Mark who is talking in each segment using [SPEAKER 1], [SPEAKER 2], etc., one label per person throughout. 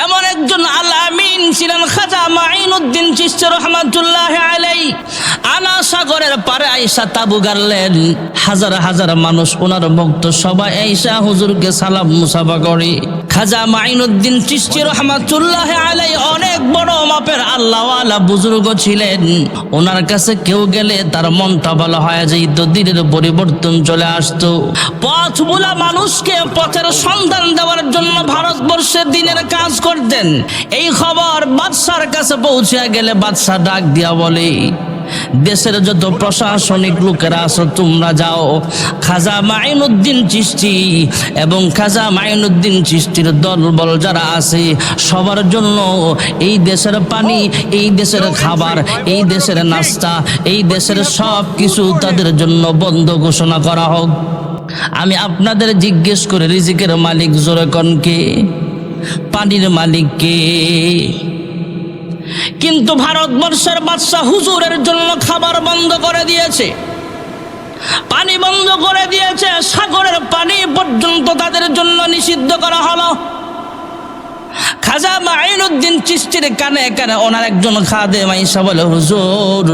[SPEAKER 1] এমন একজন আল আমিন ছিলেন খাজা মাইনুদ্দিন চিশতি রহমাতুল্লাহ আলাইহি। আনা সাগরের পারে আয়েশা তাবু গাড়লেন, হাজার হাজার মানুষ ওনার ভক্ত সবাই আয়েশা হুজুরকে সালাম মুসাফা করে। খাজা মাইনুদ্দিন চিশতি রহমাতুল্লাহ আলাইহি অনেক বড় মাপের আল্লাহওয়ালা বুজুর্গ ছিলেন। ওনার কাছে কেউ গেলে তার মনটা ভালো হয়ে যেত, দিনের পরিবর্তন চলে আসতো। পথ ভোলা মানুষকে পথের সন্ধান দেওয়ার জন্য ভারতবর্ষে দিনের কাজ করতেন। এই খবর বাদশার কাছে পৌঁছে গেলে বাদশা ডাক দিয়া বলে, দেশের যত প্রশাসনিক লোকেরা আছো তোমরা যাও, খাজা মাইনুদ্দিন চিশতি এবং খাজা মাইনুদ্দিন চিশতির দলবল যারা আছে সবার জন্য এই দেশের পানি, এই দেশের খাবার, এই দেশের নাস্তা, এই দেশের সব কিছু তাদের জন্য বন্ধ ঘোষণা করা হোক। আমি আপনাদের জিজ্ঞেস করে রিজিকের মালিক জোরে কোন কে? পানির মালিক কে? কিন্তু ভারতবর্ষের বাদশা হুজুরের জন্য খাবার বন্ধ করে দিয়েছে, পানি বন্ধ করে দিয়েছে, সাগরের পানি পর্যন্ত তাদের জন্য নিষিদ্ধ করা হলো। খাজা মাইনুদ্দিন চিশতির কানে কানে ওনার একজন খাদেম আয়েশা বলে, হুজুর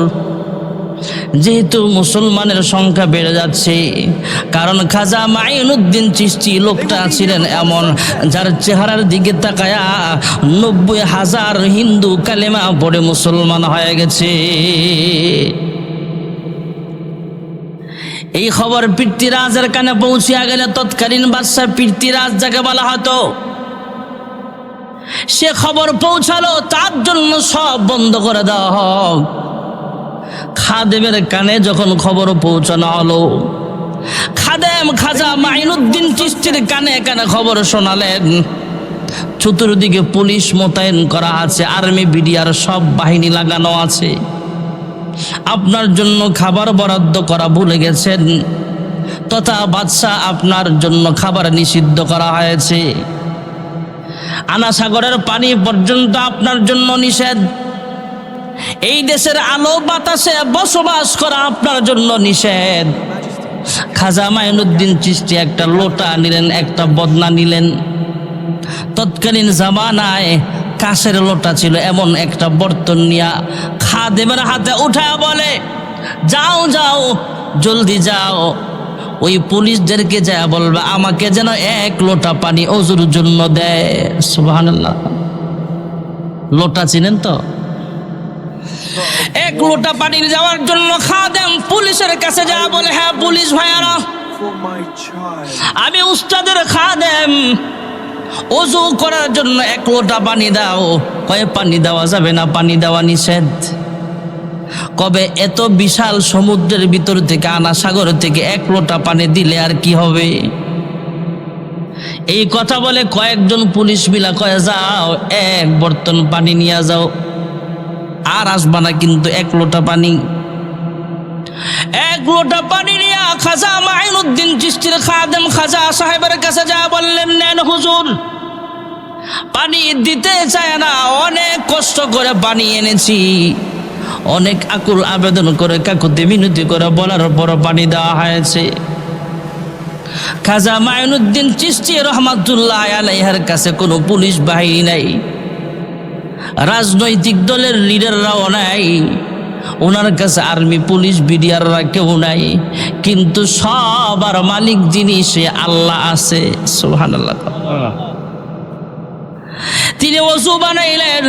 [SPEAKER 1] যেহেতু মুসলমানের সংখ্যা বেড়ে যাচ্ছে, কারণ খাজা মাইনুদ্দিন চিশতি লোকটা ছিলেন এমন যার চেহারার দিকে তাকায়া 90,000 হিন্দু কালেমা পড়ে মুসলমান হয়ে গেছে। এই খবর পৃথ্বীরাজের কানে পৌঁছিয়া গেলে তৎকালীন বাদশা পৃথ্বীরাজ যাকে বলা হতো, সে খবর পৌঁছালো তার জন্য সব বন্ধ করে দেওয়া হোক। খাদেমের কানে যখন খবর পৌঁছানো হলো, খাদেম খাজা মাইনুদ্দিন চিশতির কানে কানে খবর শোনালেন, চতুর্দিকে পুলিশ মোতায়েন করা আছে, আর্মি বিডিআর সব বাহিনী লাগানো আছে, আপনার জন্য খাবার বরাদ্দ করা ভুলে গেছেন, তথা বাদশাহ আপনার জন্য খাবার নিষিদ্ধ করা হয়েছে, আনা সাগরের পানি পর্যন্ত আপনার জন্য নিষেধ, এই দেশের আলো বাতাসে বসবাস করা আপনার জন্য নিষেধ। খাজা মাইনুদ্দিন চিশতি একটা লোটা নিলেন, একটা বদনা নিলেন। তৎকালীন জামানায় কাঁচের লোটা ছিল, এমন একটা বর্তন নিয়া খাদেমের হাতে উঠায় বলে, যাও যাও জলদি যাও, ওই পুলিশদেরকে যা বলবে আমাকে যেন 1 লোটা পানি ওযুর জন্য দেয়। সুবহানাল্লাহ। লোটা চিনেন তো? 1 লোটা পানির যাওয়ার জন্য খাদেম পুলিশের কাছে যা বলে, হ্যাঁ পুলিশ ভাইয়ারা, আমি উস্তাদের খাদেম, ওযু করার জন্য 1 লোটা পানি দাও। কয়ে পানি দেওয়া যাবে না, পানি দেওয়া নিষেধ। কবে এত বিশাল সমুদ্রের ভিতর থেকে, আনা সাগর থেকে 1 লোটা পানি দিলে আর কি হবে? এই কথা বলে কয়েকজন পুলিশ মিলা কয়ে, যাও 1 বর্তন পানি নিয়ে যাও, আর আসবা না কিন্তু 1 লোটা পানি। 1 লোটা পানি নিয়ে খাজা মাইনুদ্দিন চিশতির খাদেম খাজা সাহেবের কাছে যা বললেন, নেন হুজুর। পানি দিতে চায় না, অনেক কষ্ট করে পানি এনেছি, অনেক আকুল আবেদন করে কাকুতি মিনতি করে বলার পর পানি দেওয়া হয়েছে। খাজা মাইনুদ্দিন চিশতি রহমাতুল্লাহ আলাইহির কাছে কোনো পুলিশ বাহিনী নাই, রাজনৈতিক দলের লিডাররাও নাই, ওনার কাছে আর্মি পুলিশ বিডিআররা কেউ নাই, কিন্তু সবার মালিক যিনি সে আল্লাহ আছে। সুবহানাল্লাহ। তিনি ওযু বানাইলেন,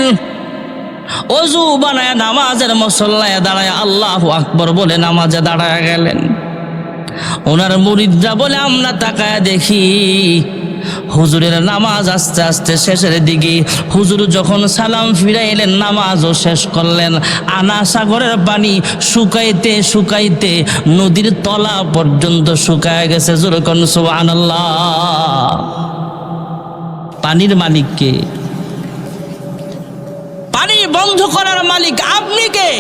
[SPEAKER 1] ওযু বানায় নামাজের মুসল্লায় দাঁড়ায় আল্লাহু আকবার বলে নামাজে দাঁড়ায় গেলেন। ওনার মুরিদরা বলে, আমরা তাকায় দেখি হুজুরের নামাজ আস্তে আস্তে শেষের দিকে। হুজুর যখন সালাম ফিরাইলেন, নামাজও শেষ করলেন। আনা সাগরের পানি শুকাইতে শুকাইতে নদীর তলা পর্যন্ত শুকায় গেছে। জোরে কোন সুবহানাল্লাহ। পানির মালিক কে? পানি বন্ধ করার মালিক আপনি কে?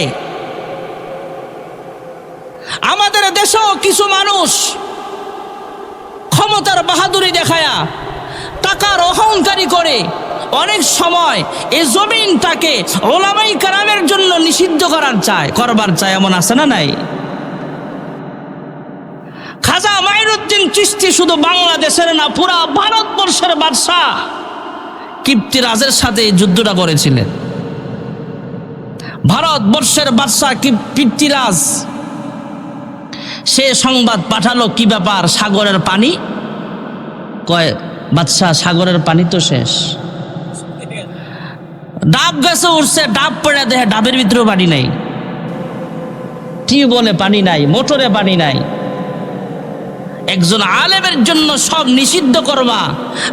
[SPEAKER 1] আমাদের দেশেও কিছু মানুষ ক্ষমতার বাহাদুরি দেখায়া, টাকার অহংকারী করে অনেক সময় এই জমিনটাকে ওলামাই কেরামের জন্য নিষিদ্ধ করবার চায়, এমন আছে না নাই? খাজা মাইনুদ্দিন চিশতি শুধু বাংলাদেশের না, পুরা ভারতবর্ষের বাদশা। কিপ্তিরাজের সাথে এই যুদ্ধটা করেছিলেন। ভারতবর্ষের বাদশা কিপ্তিরাজ সে সংবাদ পাঠালো, কি ব্যাপার, সাগরের পানি? কয় বাদশা, সাগরের পানি তো শেষ। ডাব গাছে উঠছে, ডাব পড়ে দেখে ডাবের ভিতরেও পানি নাই, টিউবওয়েলে পানি নাই, মোটরে পানি নাই। একজন আলেমের জন্য সব নিষিদ্ধ করবা,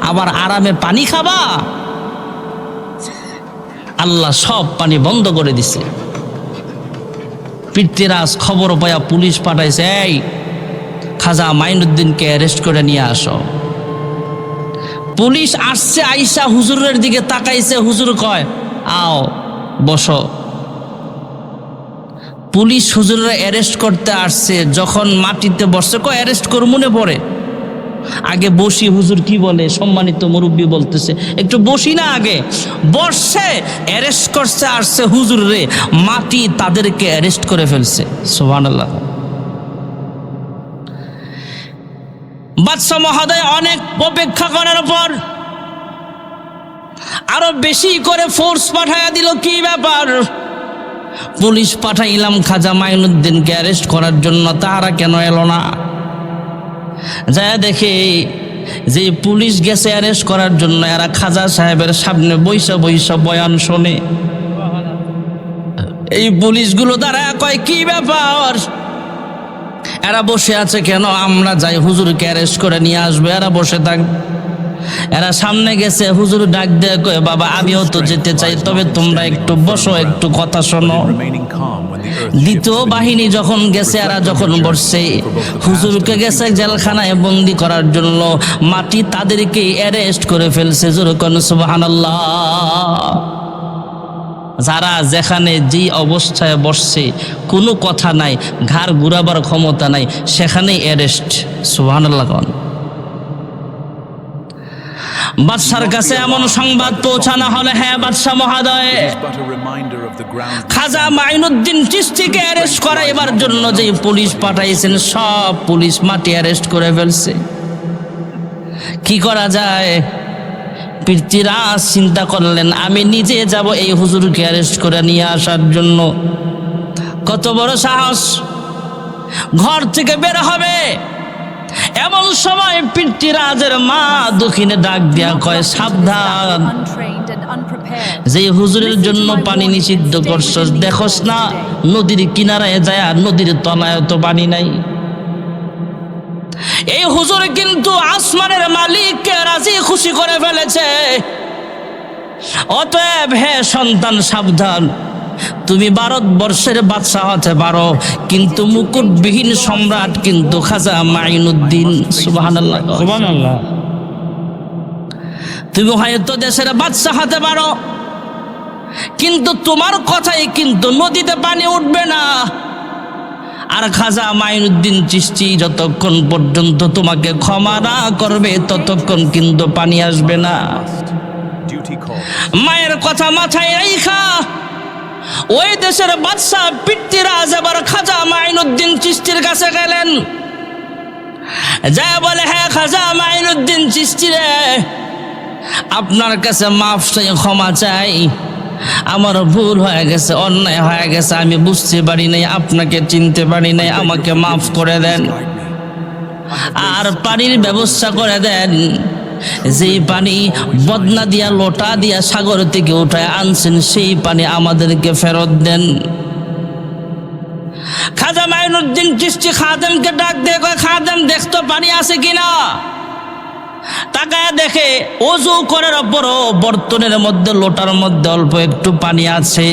[SPEAKER 1] আবার আরামে পানি খাবা? আল্লাহ সব পানি বন্ধ করে দিছে। পৃথ্বীরাজ খবর পায়া পুলিশ পাঠাইছে, এই খাজা মাইনুদ্দিনকে অ্যারেস্ট করে নিয়ে আসো। পুলিশ আসছে, আইসা হুজুরের দিকে তাকাইছে, হুজুর কয় আও বসো। পুলিশ হুজুরের অ্যারেস্ট করতে আসছে, যখন মাটিতে বসছে, কয় অ্যারেস্ট করমুনে পড়ে, আগে বসি। হুজুর কি বলে, সম্মানিত মুরব্বী বলতেছে একটু বসি না, আগে বসছে। অ্যারেস্ট করছে আসছে হুজুর রে, মাটি তাদেরকে অ্যারেস্ট করে ফেলছে। সুবহানাল্লাহ। বাদশা মহোদয় অনেক অপেক্ষা করার পর আরো বেশি করে ফোর্স পাঠাইয়া দিল। কি ব্যাপার? পুলিশ পাঠাইলাম খাজা মাইনুদ্দিনকে অ্যারেস্ট করার জন্য, তারা কেন এলো না? যায় দেখে যে পুলিশ গেছে অ্যারেস্ট করার জন্য, এরা খাজা সাহেবের সামনে বৈশা বৈশা বয়ান শোনে। এই পুলিশগুলো দ্বারা কয় কি ব্যাপার, এরা বসে আছে কেন? আমরা যাই হুজুরকে অ্যারেস্ট করে নিয়ে আসবে, এরা বসে থাক। এরা সামনে গেছে, হুজুর ডাক দিয়ে কয় বাবা আমিও তো যেতে চাই, তবে তোমরা একটু বসো, একটু কথা শোনো। দ্বিতীয় বাহিনী যখন গেছে, এরা যখন বসছে, হুজুরকে গেছে জেলখানায় বন্দি করার জন্য, মাটি তাদেরকে অ্যারেস্ট করে ফেলছে। যেরকম সুবহানাল্লাহ। যারা যেখানে যে অবস্থায় বসছে, কোনো কথা নাই, ঘাড় ঘুরাবার ক্ষমতা নাই, সেখানেই অ্যারেস্ট। সুবহানাল্লাহ। বাদশার কাছে এমন সংবাদ পৌঁছানো হলে, হ্যাঁ বাদশা মহোদয়, খাজা মাইনুদ্দিন চিশতিকে অ্যারেস্ট করাইবার জন্য যে পুলিশ পাঠাইছেন, সব পুলিশ মাটি অ্যারেস্ট করে ফেলছে। কি করা যায়? পৃথ্বীরাজ চিন্তা করলেন, আমি নিজে যাব এই হুজুরকে অ্যারেস্ট করে নিয়ে আসার জন্য। কত বড় সাহস! ঘর থেকে বের হবে, এমন সময় পৃথ্বীরাজের মা দক্ষিণে ডাক দিয়া কয়, সাবধান, যে হুজুরের জন্য পানি নিষিদ্ধ করছস, দেখোস না নদীর কিনারায় যায়, নদীর তলায় তো পানি নাই। এই হুজুর কিন্তু আসমানের মালিককে রাজি খুশি করে ফেলেছে। অতএব হে সন্তান, সাবধান, তুমি ভারতবর্ষের বাদশা হতে পারো, কিন্তু মুকুটবিহীন সম্রাট কিন্তু খাজা মাইনুদ্দিন। সুবহানাল্লাহ, সুবহানাল্লাহ। তুমি হয়তো দেশের বাদশা হতে পারো, কিন্তু তোমার কথাই কিন্তু নদীতে পানি উঠবে না। আর খাজা মাইনুদ্দিন চিশতি যতক্ষণ পর্যন্ত তোমাকে ক্ষমা না করবে, ততক্ষণ কিন্তু পানি আসবে না। মায়ের কথা মাথায় রাইখা ওই দেশের বাদশা পৃথ্বীরাজ এবার খাজা মাইনুদ্দিন চিশতির কাছে গেলেন। যায় বলে, হ্যাঁ খাজা মাইনুদ্দিন চিশতি রে, আপনার কাছে মাফ চাই, ক্ষমা চাই, আমার ভুল হয়ে গেছে, অন্যায় হয়ে গেছে, আমি বুঝতে পারি নাই, আপনাকে চিনতে পারি নাই, আমাকে মাফ করে দেন, আর পানির ব্যবস্থা করে দেন। যেই পানি বদনা দিয়া লোটা দিয়া সাগর থেকে উঠায় আনছেন, সেই পানি আমাদেরকে ফেরত দেন। খাজা মাইনুদ্দিন চিশতি খাদেমকে ডাক দিয়ে কয়, খাদেম দেখতো পানি আছে কিনা। তাকায় দেখে ওযু করার পরও বর্তনের মধ্যে, লোটার মধ্যে অল্প একটু পানি আছে।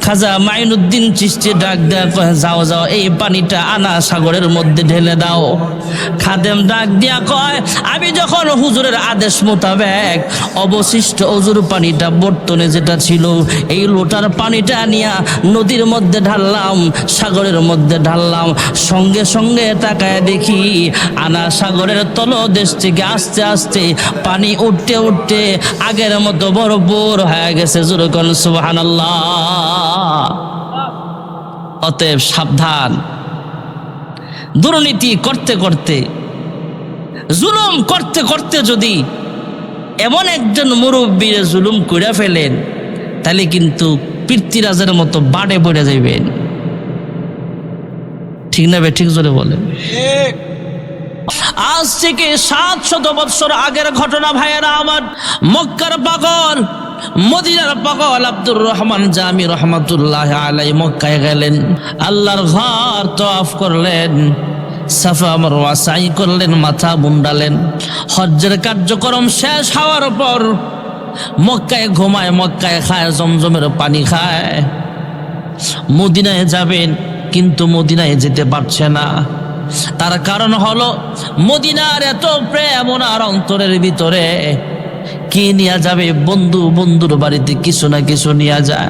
[SPEAKER 1] খাজা মাইনুদ্দিন চিশতি ডাক দেয়া কয়, যাও যাও, এই পানিটা আনা সাগরের মধ্যে ঢেলে দাও। খাদেম ডাক দিয়া কয়, আমি যখন হুজুরের আদেশ মোতাবেক অবশিষ্ট ওযুর পানিটা বর্তনে যেটা ছিল, এই লোটার পানিটা নিয়া নদীর মধ্যে ঢাললাম, সাগরের মধ্যে ঢাললাম, সঙ্গে সঙ্গে তাকায় দেখি আনা সাগরের তলদেশ থেকে আস্তে আস্তে পানি উঠতে উঠতে আগের মতো ভরপুর হয়ে গেছে। যেরকম সুবহানাল্লাহ। অতএব সাবধান, দুর্নীতি করতে করতে, জুলুম করতে করতে যদি এমন একজন মুরব্বীর জুলুম করে ফেলেন, তাহলে কিন্তু পৃথ্বীরাজের মতো বাড়ে পড়ে যাইবেন। ঠিক না বে? ঠিক জোরে বলেন। আজ থেকে 700 বৎসর আগের ঘটনা ভাইয়েরা আমার। মক্কার পাগল, মদিনার পাগল আব্দুর রহমান জামি রহমাতুল্লাহ আলাইহি মক্কায় গেলেন, আল্লাহর ঘর তওয়াফ করলেন, সাফা মারওয়া সাই করলেন, মাথা মুন্ডালেন। হজ্জের কার্যক্রম শেষ হওয়ার পর মক্কায় ঘুমায়, মক্কায় খায়, জমজমের পানি খায়। মদিনায় যাবেন, কিন্তু মদিনায় যেতে পারছে না। তার কারণ হলো মদিনার এত প্রেম ওনার অন্তরের ভিতরে। কি নিয়ে যাবে? বন্ধু, বন্ধুর বাড়িতে কিছু না কিছু নিয়ে যায়।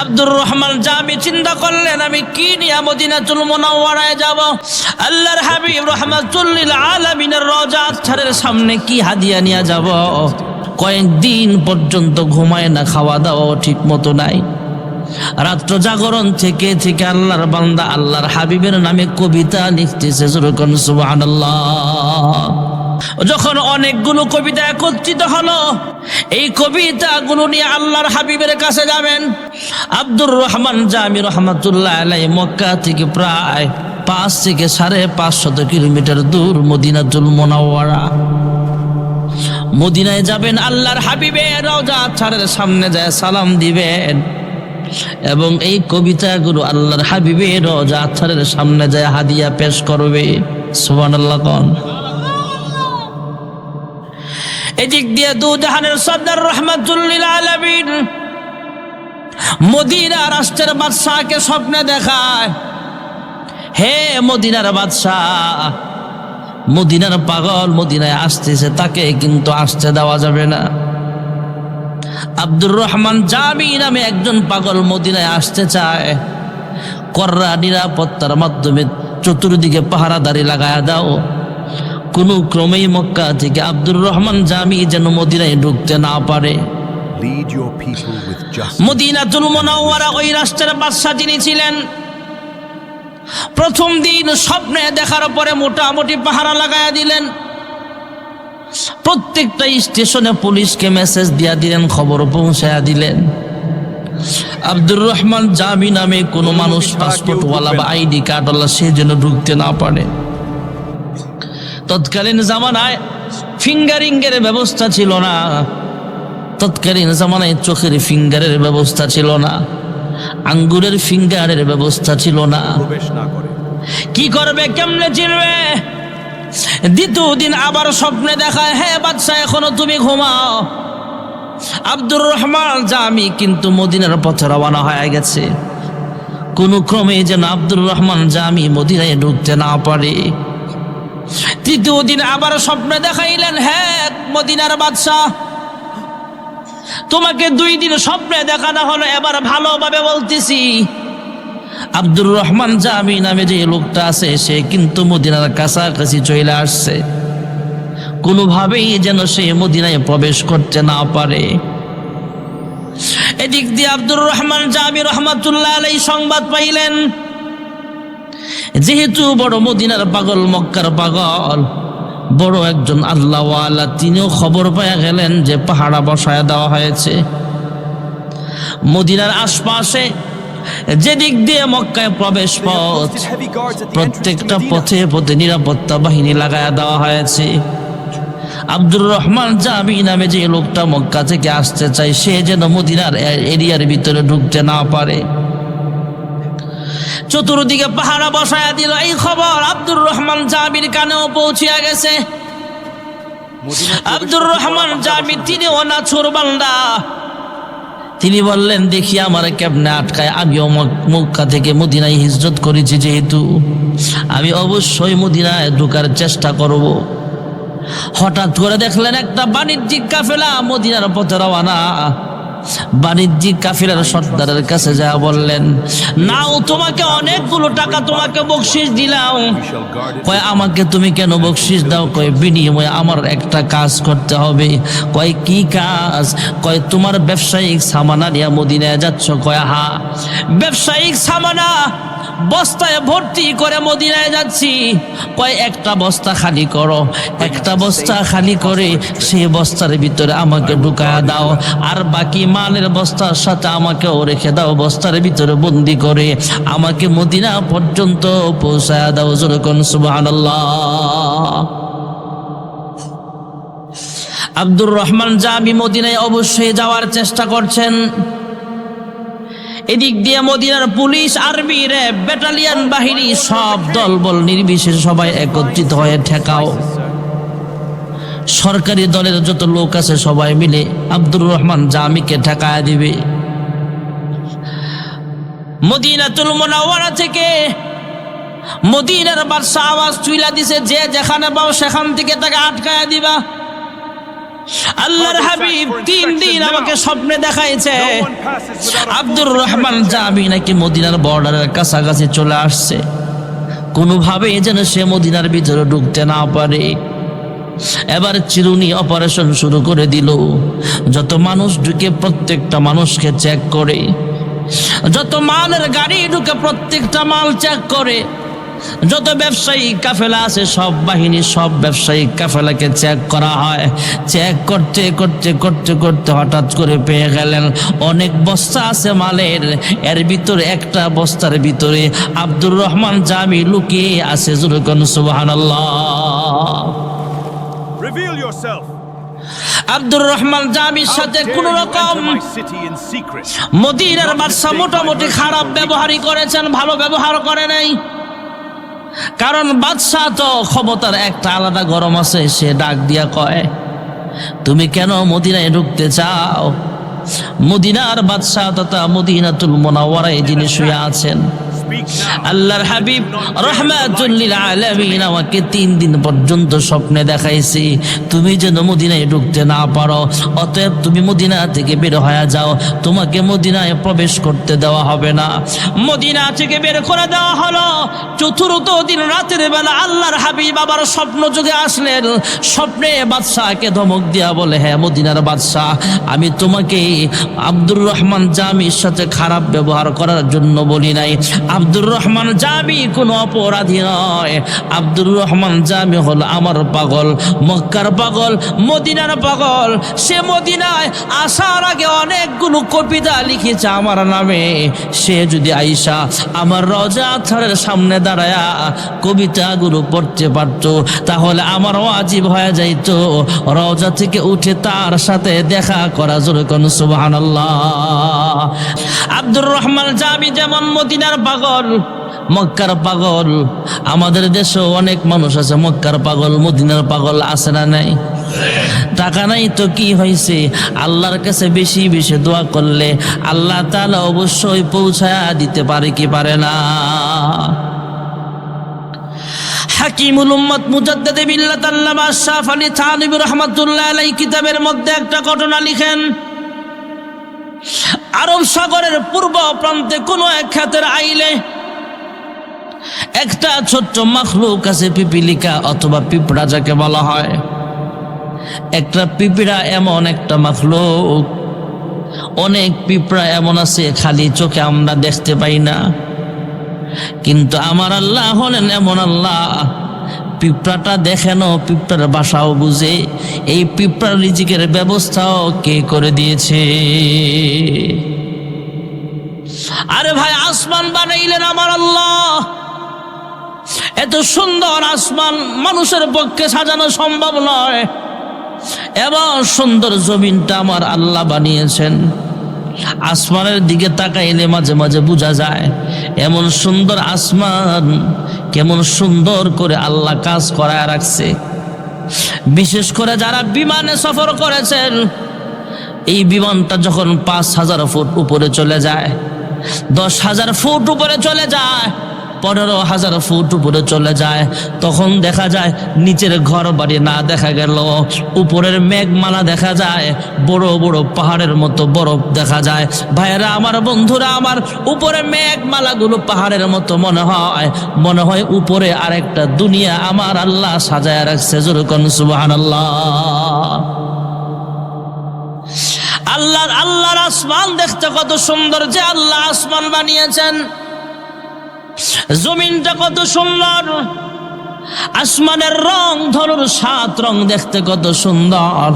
[SPEAKER 1] আব্দুর রহমান জামি চিন্তা করলেন, আমি কি নিয়ে মদিনাতুল মুনাওয়ারায় যাব? আল্লাহর হাবিব রাহমাতুল লিল আলামিনের রওজা আতহারের সামনে কি হাদিয়া নিয়ে যাব? কয়েকদিন পর্যন্ত ঘুমায় না, খাওয়া দাওয়া ঠিক মতো নাই। রাত্র জাগরণ থেকে থেকে আল্লাহর বান্দা আল্লাহর হাবিবের নামে কবিতা লিখতেছে। সুবহানাল্লাহ। যখন অনেকগুলো কবিতা একত্রিত হলো, এই কবিতাগুলো নিয়ে আল্লাহর হাবিবের কাছে যাবেন। আব্দুর রহমান জামি রহমাতুল্লাহ আলাইহি মক্কা থেকে প্রায় 5 থেকে 550 কিলোমিটার দূর মদিনাতুল মুনাওয়ারা। মদিনায় যাবেন, আল্লাহর হাবিবের রওজা আতহারের সামনে যায় সালাম দিবেন, এবং এই কবিতাগুলো আল্লাহর হাবিবের রওজা আতহারের সামনে যায় হাদিয়া পেশ করবে। সুবহানাল্লাহ কোন। এদিক দিয়ে দু জাহানের সরদার রাহমাতুল লিল আলামিন মদিনা রাষ্ট্রের বাদশাহকে স্বপ্নে দেখায়, হে মদিনার বাদশাহ, মদিনার পাগল মদিনায় আসতেছে, তাকে কিন্তু আসতে দেওয়া যাবে না। আব্দুর রহমান জামি নামে একজন পাগল মদিনায় আসতে চায়, কড়া নিরাপত্তার মাধ্যমে চতুর্দিকে পাহারাদারি লাগায়া দাও, কোনো ক্রমেই মক্কা থেকে আব্দুর রহমান জামি যেন মদিনায় ঢুকতে না পারে। মদিনাতুল মুনাওয়ারা ওই রাষ্ট্রের বাদশাহ যিনি ছিলেন, প্রথম দিন স্বপ্নে দেখার পরে মোটামুটি পাহারা লাগায়া দিলেন। প্রত্যেকটা স্টেশনে পুলিশকে মেসেজ দিয়া দিলেন, খবর পৌঁছায়া দিলেন, আব্দুর রহমান জামি নামে কোনো মানুষ পাসপোর্টওয়ালা বা আইডি কার্ডওয়ালা সে যেন ঢুকতে না পারে। তৎকালীন জামানায় ফিঙ্গারিংয়ের ব্যবস্থা ছিল না, তৎকালীন জামানায় চোখের ফিঙ্গারের ব্যবস্থা ছিল না, আঙ্গুরের ফিঙ্গারের ব্যবস্থা ছিল না। কি করবে, কেমনে চিনবে? দ্বিতীয় দিন আবার স্বপ্নে দেখায়, হে বাদশা, এখনো তুমি ঘুমাও। আব্দুর রহমান জামি কিন্তু মদিনার পথে রওনা হয়ে গেছে, কোনো ক্রমে যেন আব্দুর রহমান জামি মদিনায় ঢুকতে না পারে। তৃতীয় দিন আবার স্বপ্নে দেখাইলেন, হ্যাঁ মদিনার বাদশাহ, তোমাকে 2 দিন স্বপ্নে দেখানো হলো, এবার ভালোভাবে বলতেছি, আব্দুর রহমান জামি নামে যে লোকটা আছে সে কিন্তু মদিনার কাছাকাছি চলে আসছে, কোনোভাবেই যেন সে মদিনায় প্রবেশ করতে না পারে। এদিক দিয়ে আব্দুর রহমান জামি রহমাতুল্লাহ আলাইহি সংবাদ পাইলেন, যেহেতু বড় মদিনার পাগল, মক্কার পাগল, বড় একজন আল্লাহওয়ালা, তিনিও খবর পেয়ে গেলেন যে পাহারা বসায় দেওয়া হয়েছে। মদিনার আশপাশে যেদিক দিয়ে মক্কায় প্রবেশ পথ, প্রত্যেকটা পথে পথে নিরাপত্তা বাহিনী লাগায়া দেওয়া হয়েছে। আব্দুর রহমান জামি নামে যে লোকটা মক্কা থেকে আসতে চায় সে যেন মদিনার এরিয়ার ভিতরে ঢুকতে না পারে। চতুর্দিকে পাহারা বসায়া দিল। এই খবর আব্দুর রহমান জামির কানেও পৌঁছিয়া গেছে। আব্দুর রহমান জামি তিনি অনাছুর বান্দা, তিনি বললেন, দেখি আমার কেমনে আটকায়, আমিও মক্কা থেকে মদিনায় হিজরত করেছি, যেহেতু আমি অবশ্যই মদিনায় ঢোকার চেষ্টা করব। হঠাৎ করে দেখলেন একটা বাণিজ্যিক কাফেলা মদিনার পথে রওনা। বাণিজ্যিক কাফেলার সর্দারের কাছে যা বললেন, নাও তোমাকে অনেকগুলো টাকা তোমাকে বকশিশ দিলাম। কয় আমাকে তুমি কেন বকশিশ দাও? কয় বিনিময়ে আমার একটা কাজ করতে হবে। কয় কি কাজ? কয় তোমার ব্যবসায়িক সামানা নিয়ে মদিনায় যাচ্ছ? কয় হা। ব্যবসায়িক সামানা বস্তায় ভর্তি করে মদিনায় যাচ্ছি। কয় একটা বস্তা খালি করো, একটা বস্তা খালি করে সেই বস্তার ভিতরে আমাকে ঢুকায়া দাও, আর বাকি মালের বস্তার সাথে আমাকেও রেখে দাও, বস্তার ভিতরে বন্দি করে আমাকে মদিনা পর্যন্ত পৌঁছায়া দাও। যেরকম সুবহানাল্লাহ। আব্দুর রহমান জামি মদিনায় অবশ্যই যাওয়ার চেষ্টা করছেন। এদিক দিয়ে মদিনার পুলিশ, আর্মি, র্যাব, ব্যাটালিয়ন বাহিনী সব দলবল নির্বিশেষে সবাই একত্রিত হয়ে ঠেকাও। সরকারি দলের যত লোক আছে সবাই মিলে আব্দুর রহমান জামিকে ঠেকায়া দিবে। মদিনাতুল মুনাওয়ারা থেকে মদিনার বাদশা আওয়াজ তুইলা দিছে, যে যেখানে পাও সেখান থেকে তাকে আটকায়া দিবা। আল্লাহর হাবিব 3 দিন আমাকে স্বপ্নে দেখাইছে আব্দুর রহমান জামি নাকি মদিনার বর্ডারের কাছাকাছি চলে আসছে, কোনোভাবে যেন সে মদিনার ভিতরে ঢুকতে না পারে। এবার চিরুনি অপারেশন শুরু করে দিল। যত মানুষ ঢুকে প্রত্যেকটা মানুষকে চেক করে, যত মালের গাড়ি ঢুকে প্রত্যেকটা মাল চেক করে, যত ব্যবসায়ী কাফেলা আছে সব বাহিনী, সব ব্যবসায়ী কাফেলাকে চেক করা হয়। চেক করতে করতে করতে করতে হঠাৎ করে পেয়ে গেলেন অনেক বস্তা আছে মালের, এর ভিতরে একটা বস্তার ভিতরে আব্দুর রহমান জামি লুকিয়ে আছে। যেরকম সুবহানাল্লাহ।
[SPEAKER 2] Reveal yourself.
[SPEAKER 1] আব্দুর রহমান জামির সাথে কোন রকম মদিনার বাদশা মোটামুটি খারাপ ব্যবহারই করেছেন, ভালো ব্যবহার করে নাই। কারণ বাদশা তো ক্ষমতার একটা আলাদা গরম আছে। সে ডাক দিয়া কয়, তুমি কেন মদিনায় ঢুকতে চাও? মদিনার বাদশা তথা মদিনাতুল মুনাওয়ারায় যিনি শুয়ে আছেন, আল্লাহর হাবিব রাহমাতুল লিল আলামিন আমাকে 3 দিন পর্যন্ত স্বপ্নে দেখাইছি তুমি যেন মদিনায় ঢুকতে না পারো, অতএব তুমি মদিনা থেকে বের হয়ে যাও, তোমাকে মদিনায় প্রবেশ করতে দেওয়া হবে না। মদিনা থেকে বের করে দেওয়া হলো। চতুর্থ দিন রাতের বেলা আল্লাহর হাবিব আবার স্বপ্ন যুগে আসলেন। স্বপ্নে বাদশাকে ধমক দিয়া বলে, হ্যাঁ মদিনার বাদশা, আমি তোমাকে আব্দুর রহমান জামির সাথে খারাপ ব্যবহার করার জন্য বলি নাই। আব্দুর রহমান জামি কোনো অপরাধী নয়। আব্দুর রহমান জামি হলো আমার পাগল, মক্কার পাগল, মদিনার পাগল। সে মদিনায় আসার আগে অনেকগুলো কবিতা লিখেছে আমার নামে। সে যদি আইসা আমার রওজা আতহারের সামনে দাঁড়ায়া কবিতাগুলো পড়তে পারতো, তাহলে আমার ওয়াজিব হয়ে যাইতো রওজা থেকে উঠে তার সাথে দেখা করা। যেরকম সুবহানাল্লাহ। আব্দুর রহমান জামি যেমন মদিনার পাগল, মক্কার পাগল, আমাদের দেশেও অনেক মানুষ আছে মক্কার পাগল, মদিনার পাগল, আছে না নাই? টাকা নাই তো কি হয়েছে, আল্লাহর কাছে বেশি বেশি দোয়া করলে আল্লাহ তাআলা অবশ্যই পৌঁছায়া দিতে পারে কি পারে না? হাকিমুল উম্মত মুজাদ্দিদ বিল্লাত আল্লামা আশরাফ আলী থানভী রাহমাতুল্লাহ আলাইহি কিতাবের মধ্যে একটা ঘটনা লিখেন। আরব সাগরের পূর্ব প্রান্তে কোনো এক ক্ষেতের আইলে একটা ছোট্ট মাখলুক আছে, পিপিলিকা অথবা পিঁপড়া যাকে বলা হয়। একটা পিঁপড়া এমন একটা মাখলুক, অনেক পিঁপড়া এমন আছে খালি চোখে আমরা দেখতে পাই না, কিন্তু আমার আল্লাহ হলেন এমন আল্লাহ, পিঁপড়াটা দেখেন, পিঁপড়ার বাসাও বুঝে, এই পিঁপড়ার রিজিকের ব্যবস্থাও কে করে দিয়েছে। আরে ভাই, আসমান বানাইলেন আমার আল্লাহ। এত সুন্দর আসমান মানুষের পক্ষে সাজানো সম্ভব নয়। এমন সুন্দর জমিনটা আমার আল্লাহ বানিয়েছেন। আসমানের দিকে তাকাইলে মাঝে মাঝে বোঝা যায় এমন সুন্দর আসমান কেমন সুন্দর করে আল্লাহ কাজ করায় রাখছে। বিশেষ করে যারা বিমানে সফর করেছেন, এই বিমানটা যখন 5,000 ফুট উপরে চলে যায়, 10,000 ফুট উপরে চলে যায়, 15,000 ফুট উপরে চলে যায়, তখন দেখা যায় নিচের ঘর বাড়ি না দেখা গেল, উপরের মেঘমালা দেখা যায়, বড় বড় পাহাড়ের মতো বরফ দেখা যায়। ভাইয়েরা আমার, বন্ধুরা আমার, উপরে মেঘমালাগুলো পাহাড়ের মতো মনে হয় উপরে আরেকটা দুনিয়া আমার আল্লাহ সাজায় রাখছে। যেরকম সুবহানাল্লাহ। আল্লাহর আসমান দেখতে কত সুন্দর যে আল্লাহ আসমান বানিয়েছেন। জমিনটা কত সুন্দর, আসমানের রং ধরুন 7 রং দেখতে কত সুন্দর।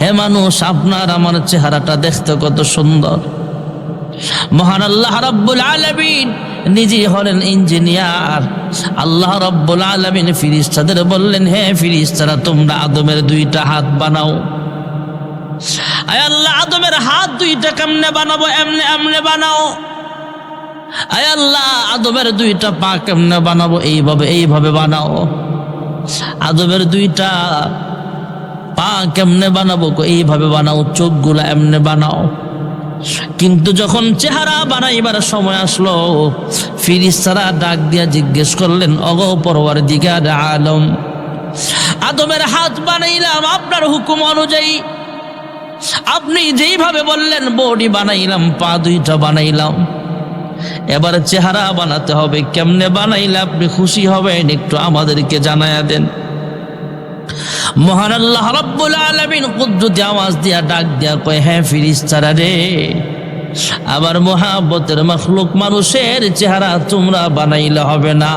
[SPEAKER 1] হে মানুষ, আপনার আমার চেহারাটা দেখতে কত সুন্দর। মহান আল্লাহ রাব্বুল আলামিন নিজে হলেন ইঞ্জিনিয়ার। আল্লাহ রাব্বুল আলামিন ফেরেশতাদের বললেন, হে ফেরেশতারা, তোমরা আদমের 2টা হাত বানাও। আয় আল্লাহ, আদমের হাত 2টা কেমনে বানাবো? এমনে এমনে বানাও। আয় আল্লাহ, আদমের 2টা পা কেমনে বানাবো? এইভাবে এইভাবে বানাও। আদমের 2টা পা কেমনে বানাবো? এইভাবে বানাও। চোখগুলা এমনে বানাও। কিন্তু যখন চেহারা বানাইবার সময় আসলো, ফেরেশতারা ডাক দিয়া জিজ্ঞেস করলেন, ওগো পরওয়ারদিগার আলম, আদমের হাত বানাইলাম আপনার হুকুম অনুযায়ী, আপনি যেইভাবে বললেন বডি বানাইলাম, পা 2টা বানাইলাম, এবার চেহারা বানাতে হবে। কেমনে বানাইলে আপনি খুশি হবেন একটু আমাদেরকে জানায়া দেন। মহান আল্লাহ রাব্বুল আলামিন কুদরতি আওয়াজ দিয়া ডাক দিয়া কয়, হ্যাঁ ফেরেশতারা রে, আবার মহাব্বতের মাখলুক মানুষের চেহারা তোমরা বানাইলে হবে না,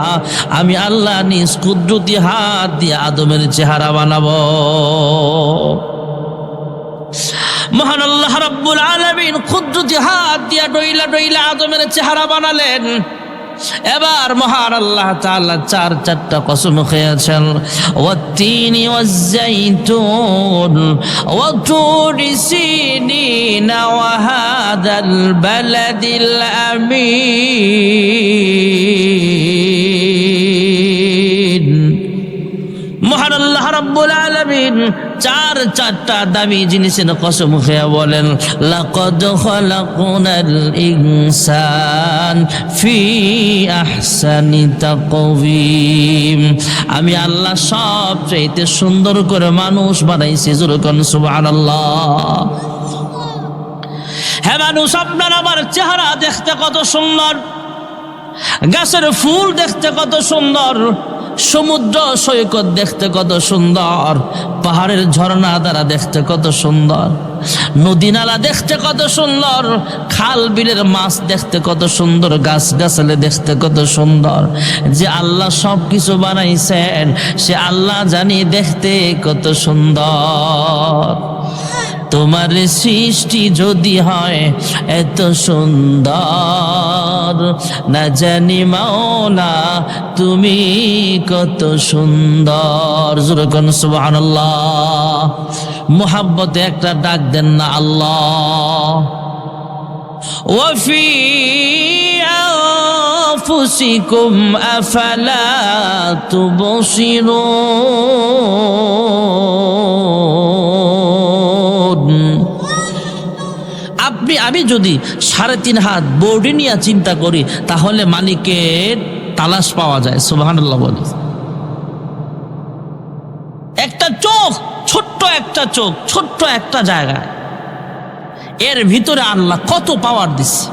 [SPEAKER 1] আমি আল্লাহ নিজ কুদরতি হাত দিয়ে আদমের চেহারা বানাবো। মহান আল্লাহ রাব্বুল আলামিন কুদরতি হাত দিয়া ডইলা ডইলা আদমের চেহারা বানালেন। এবার মহান আল্লাহ তাআলা 4টা কসম খেয়েছেন, ওয়াত্তিনি ওয়াজ্জাইতুন ওয়া তুরি সিনিন ওয়া হাদাল বালাদিল আমিন। মহান আল্লাহ রাব্বুল আলামিন 4টা দামি জিনিসের কসম খেয়ে বলেন, লাকাদ খালাকনাল ইনসান ফি আহসানি তাকওয়িম, আমি আল্লাহ সবচেয়ে সুন্দর করে মানুষ বানাইছি। জোরে কোন সুবহানাল্লাহ। হে মানুষ, আপনার আমার চেহারা দেখতে কত সুন্দর, গাছের ফুল দেখতে কত সুন্দর, সমুদ্র সৈকত দেখতে কত সুন্দর, পাহাড়ের ঝর্ণা দ্বারা দেখতে কত সুন্দর, নদী নালা দেখতে কত সুন্দর, খাল বিলের মাছ দেখতে কত সুন্দর, গাছ গাছালি দেখতে কত সুন্দর। যে আল্লাহ সব কিছু বানাইছেন সে আল্লাহ জানি দেখতে কত সুন্দর। তোমার সৃষ্টি যদি হয় এত সুন্দর, না জানি মাওলা তুমি কত সুন্দর। জোরে কোন সুবহানাল্লাহ। মুহাব্বতে একটা ডাক দেন না আল্লাহ। ওয়াফি আনফুসিকুম আফালা তুবসিরুন। আমি যদি 3.5 হাত বডি নিয়ে চিন্তা করি তাহলে মালিকের তালাশ পাওয়া যায়। সুবহানাল্লাহ বলে। একটা চোখ, ছোট্ট একটা চোখ, ছোট্ট একটা জায়গা, এর ভিতরে আল্লাহ কত পাওয়ার দিচ্ছে।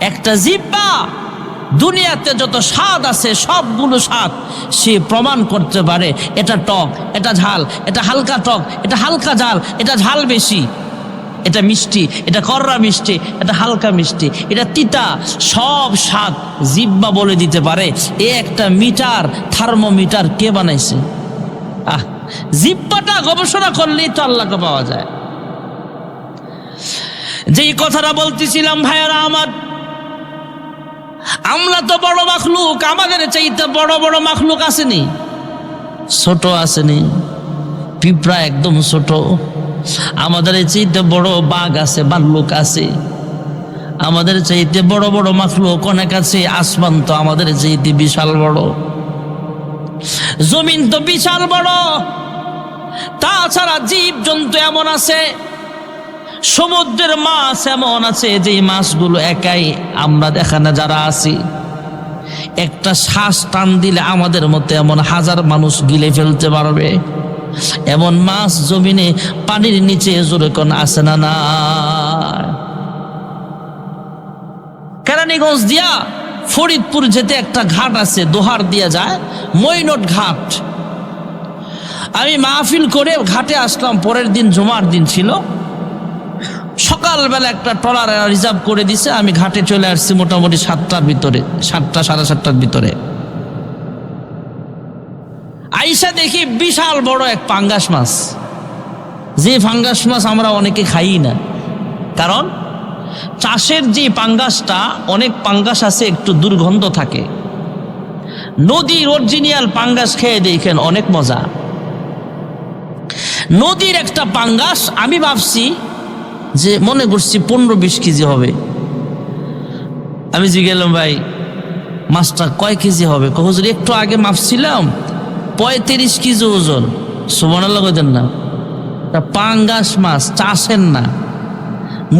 [SPEAKER 1] একটা জিহ্বা দুনিয়াতে যত স্বাদ আছে সবগুলো স্বাদ সে প্রমাণ করতে পারে। এটা টক, এটা ঝাল, এটা হালকা টক, এটা হালকা ঝাল, এটা ঝাল বেশি, এটা মিষ্টি, এটা কররা মিষ্টি, এটা হালকা মিষ্টি, এটা তিতা, সব স্বাদ জিহ্বা বলে দিতে পারে। এ একটা মিটার, থার্মোমিটার কে বানাইছে? জিহ্বাটা গবেষণা করলেই তো আল্লাহকে পাওয়া যায়। যেই কথাটা বলতেছিলাম ভাইয়ারা আমার, আমরা তো বড় মাখলুক, আমাদের চাইতে বড় বড় মাখলুক আসেনি? ছোট আসেনি? পিঁপড়া একদম ছোট। আমাদের চাইতে বড় বাঘ আছে, ভাল্লুক আছে। আমাদের চাইতে বড় বড় মাখলুক অনেক আছে। আসমান তো আমাদের চাইতে বিশাল বড়, জমিন তো বিশাল বড়। তাছাড়া জীব জন্তু এমন আছে, সমুদ্রের মাছ এমন আছে যে মাছগুলো একাই আমরা এখানে যারা আছি একটা শ্বাস টান দিলে আমাদের মতো এমন 1000 মানুষ গিলে ফেলতে পারবে। এমন মাছ জমিনে পানির নিচে জোরে কোন আছে না? না। কেরানীগঞ্জ দিয়া ফরিদপুর যেতে একটা ঘাট আছে, দোহার দিয়া যায়, মৈনট ঘাট। আমি মাহফিল করে ঘাটে আসলাম, পরের দিন জুমার দিন ছিল। সকালবেলা একটা ট্রলার রিজার্ভ করে দিছে, আমি ঘাটে চলে আসছি মোটামুটি 7টার ভিতরে, 7টা সাড়ে 7টার ভিতরে। আইসা দেখি বিশাল বড় এক পাঙ্গাস মাছ, যে পাঙ্গাস মাছ আমরা অনেকে খাই না, কারণ চাষের যে পাঙ্গাসটা, অনেক পাঙ্গাস আছে একটু দুর্গন্ধ থাকে। নদীর অরিজিনাল পাঙ্গাস খেয়ে দেখেন অনেক মজা। নদীর একটা পাঙ্গাস আমি ভাবছি যে, মনে করছি 15-20 কেজি হবে। আমি জিজ্ঞেলাম, ভাই মাছটা কয় কেজি হবে? হুজুর একটু আগে মাপছিলাম 35 কেজি ওজন। সুবহানাল্লাহ কইতেন না? পাঙ্গাস মাছ, চাষের না,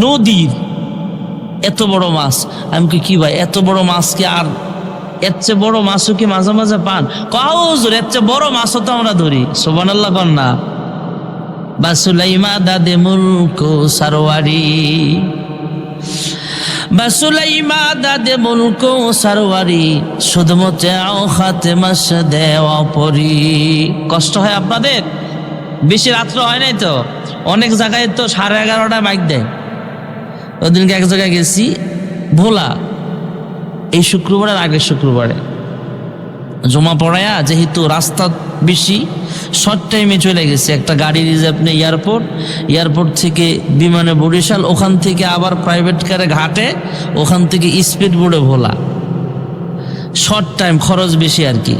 [SPEAKER 1] নদীর এত বড় মাছ। আমি কি ভাই এত বড় মাছ কি আর এর চেয়ে বড় মাছও কি মাঝে মাঝে পান? হুজুর এর চেয়ে বড় মাছও তো আমরা ধরি। সুবহানাল্লাহ কর না? বাসুলাইমা দাদে মুলক সারওয়ারি, বাসুলাইমা দাদে মুলক সারওয়ারি, শুধুমতে খাতে মাস দেওয়া পরি। কষ্ট হয় আপনাদের? বেশি রাত্র হয় নাই তো? অনেক জায়গায় তো 11:30টায় মাইক দেয়। ওদিনকে এক জায়গায় গেছি, ভোলা, এই শুক্রবারের আগের শুক্রবারে জমা পড়ায়া, যেহেতু রাস্তা বেশি, শর্ট টাইমে চলে গেছে। একটা গাড়ি রিজার্ভ নেই এয়ারপোর্ট থেকে বিমানে বরিশাল, ওখান থেকে আবার প্রাইভেট কারে ঘাটে, ওখান থেকে স্পিড বোর্ডে ভোলা। শর্ট টাইম, খরচ বেশি আর কি।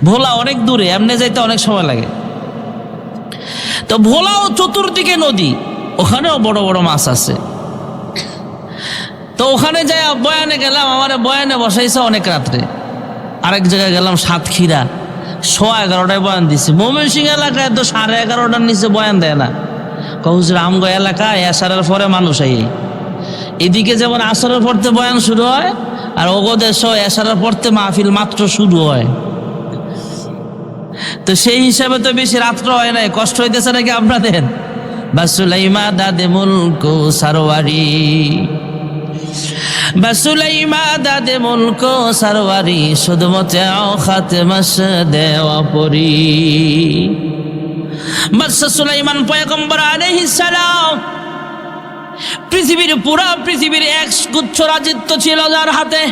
[SPEAKER 1] ভোলা অনেক দূরে, এমনি যাইতে অনেক সময় লাগে। তো ভোলাও চতুর্দিকে নদী, ওখানেও বড় বড় মাছ আছে। তো ওখানে যাই বয়ানে গেলাম, আমার বয়ানে বসাইছে অনেক রাত্রে। আরেক জায়গায় গেলাম সাতক্ষীরা, 11:15টায় বয়ান দিছে। ময়মনসিংহ এলাকায় তো 11:30টার নিচে বয়ান দেয় না। হুজুর আমগো এলাকায় এশারের পরে মানুষ আই, এদিকে যেমন আসরের পড়তে বয়ান শুরু হয়, আর ওগোদের এশারের পড়তে মাহফিল মাত্র শুরু হয়। তো সেই হিসাবে তো বেশি রাত্র হয় নাই। কষ্ট হইতেছে নাকি আপনাদের? বাসুলাইমা দাদে মুলক সারওয়ারি, বাসুলাইমা দাদে মুলক সারওয়ারি, শুধুমতে খাতে মাস দেওয়া পরি। বাদশা সুলাইমান পয়গম্বর আলাইহিস সালাম, পুরা পৃথিবীর এক গুচ্ছ রাজত্ব ছিল যার হাতে,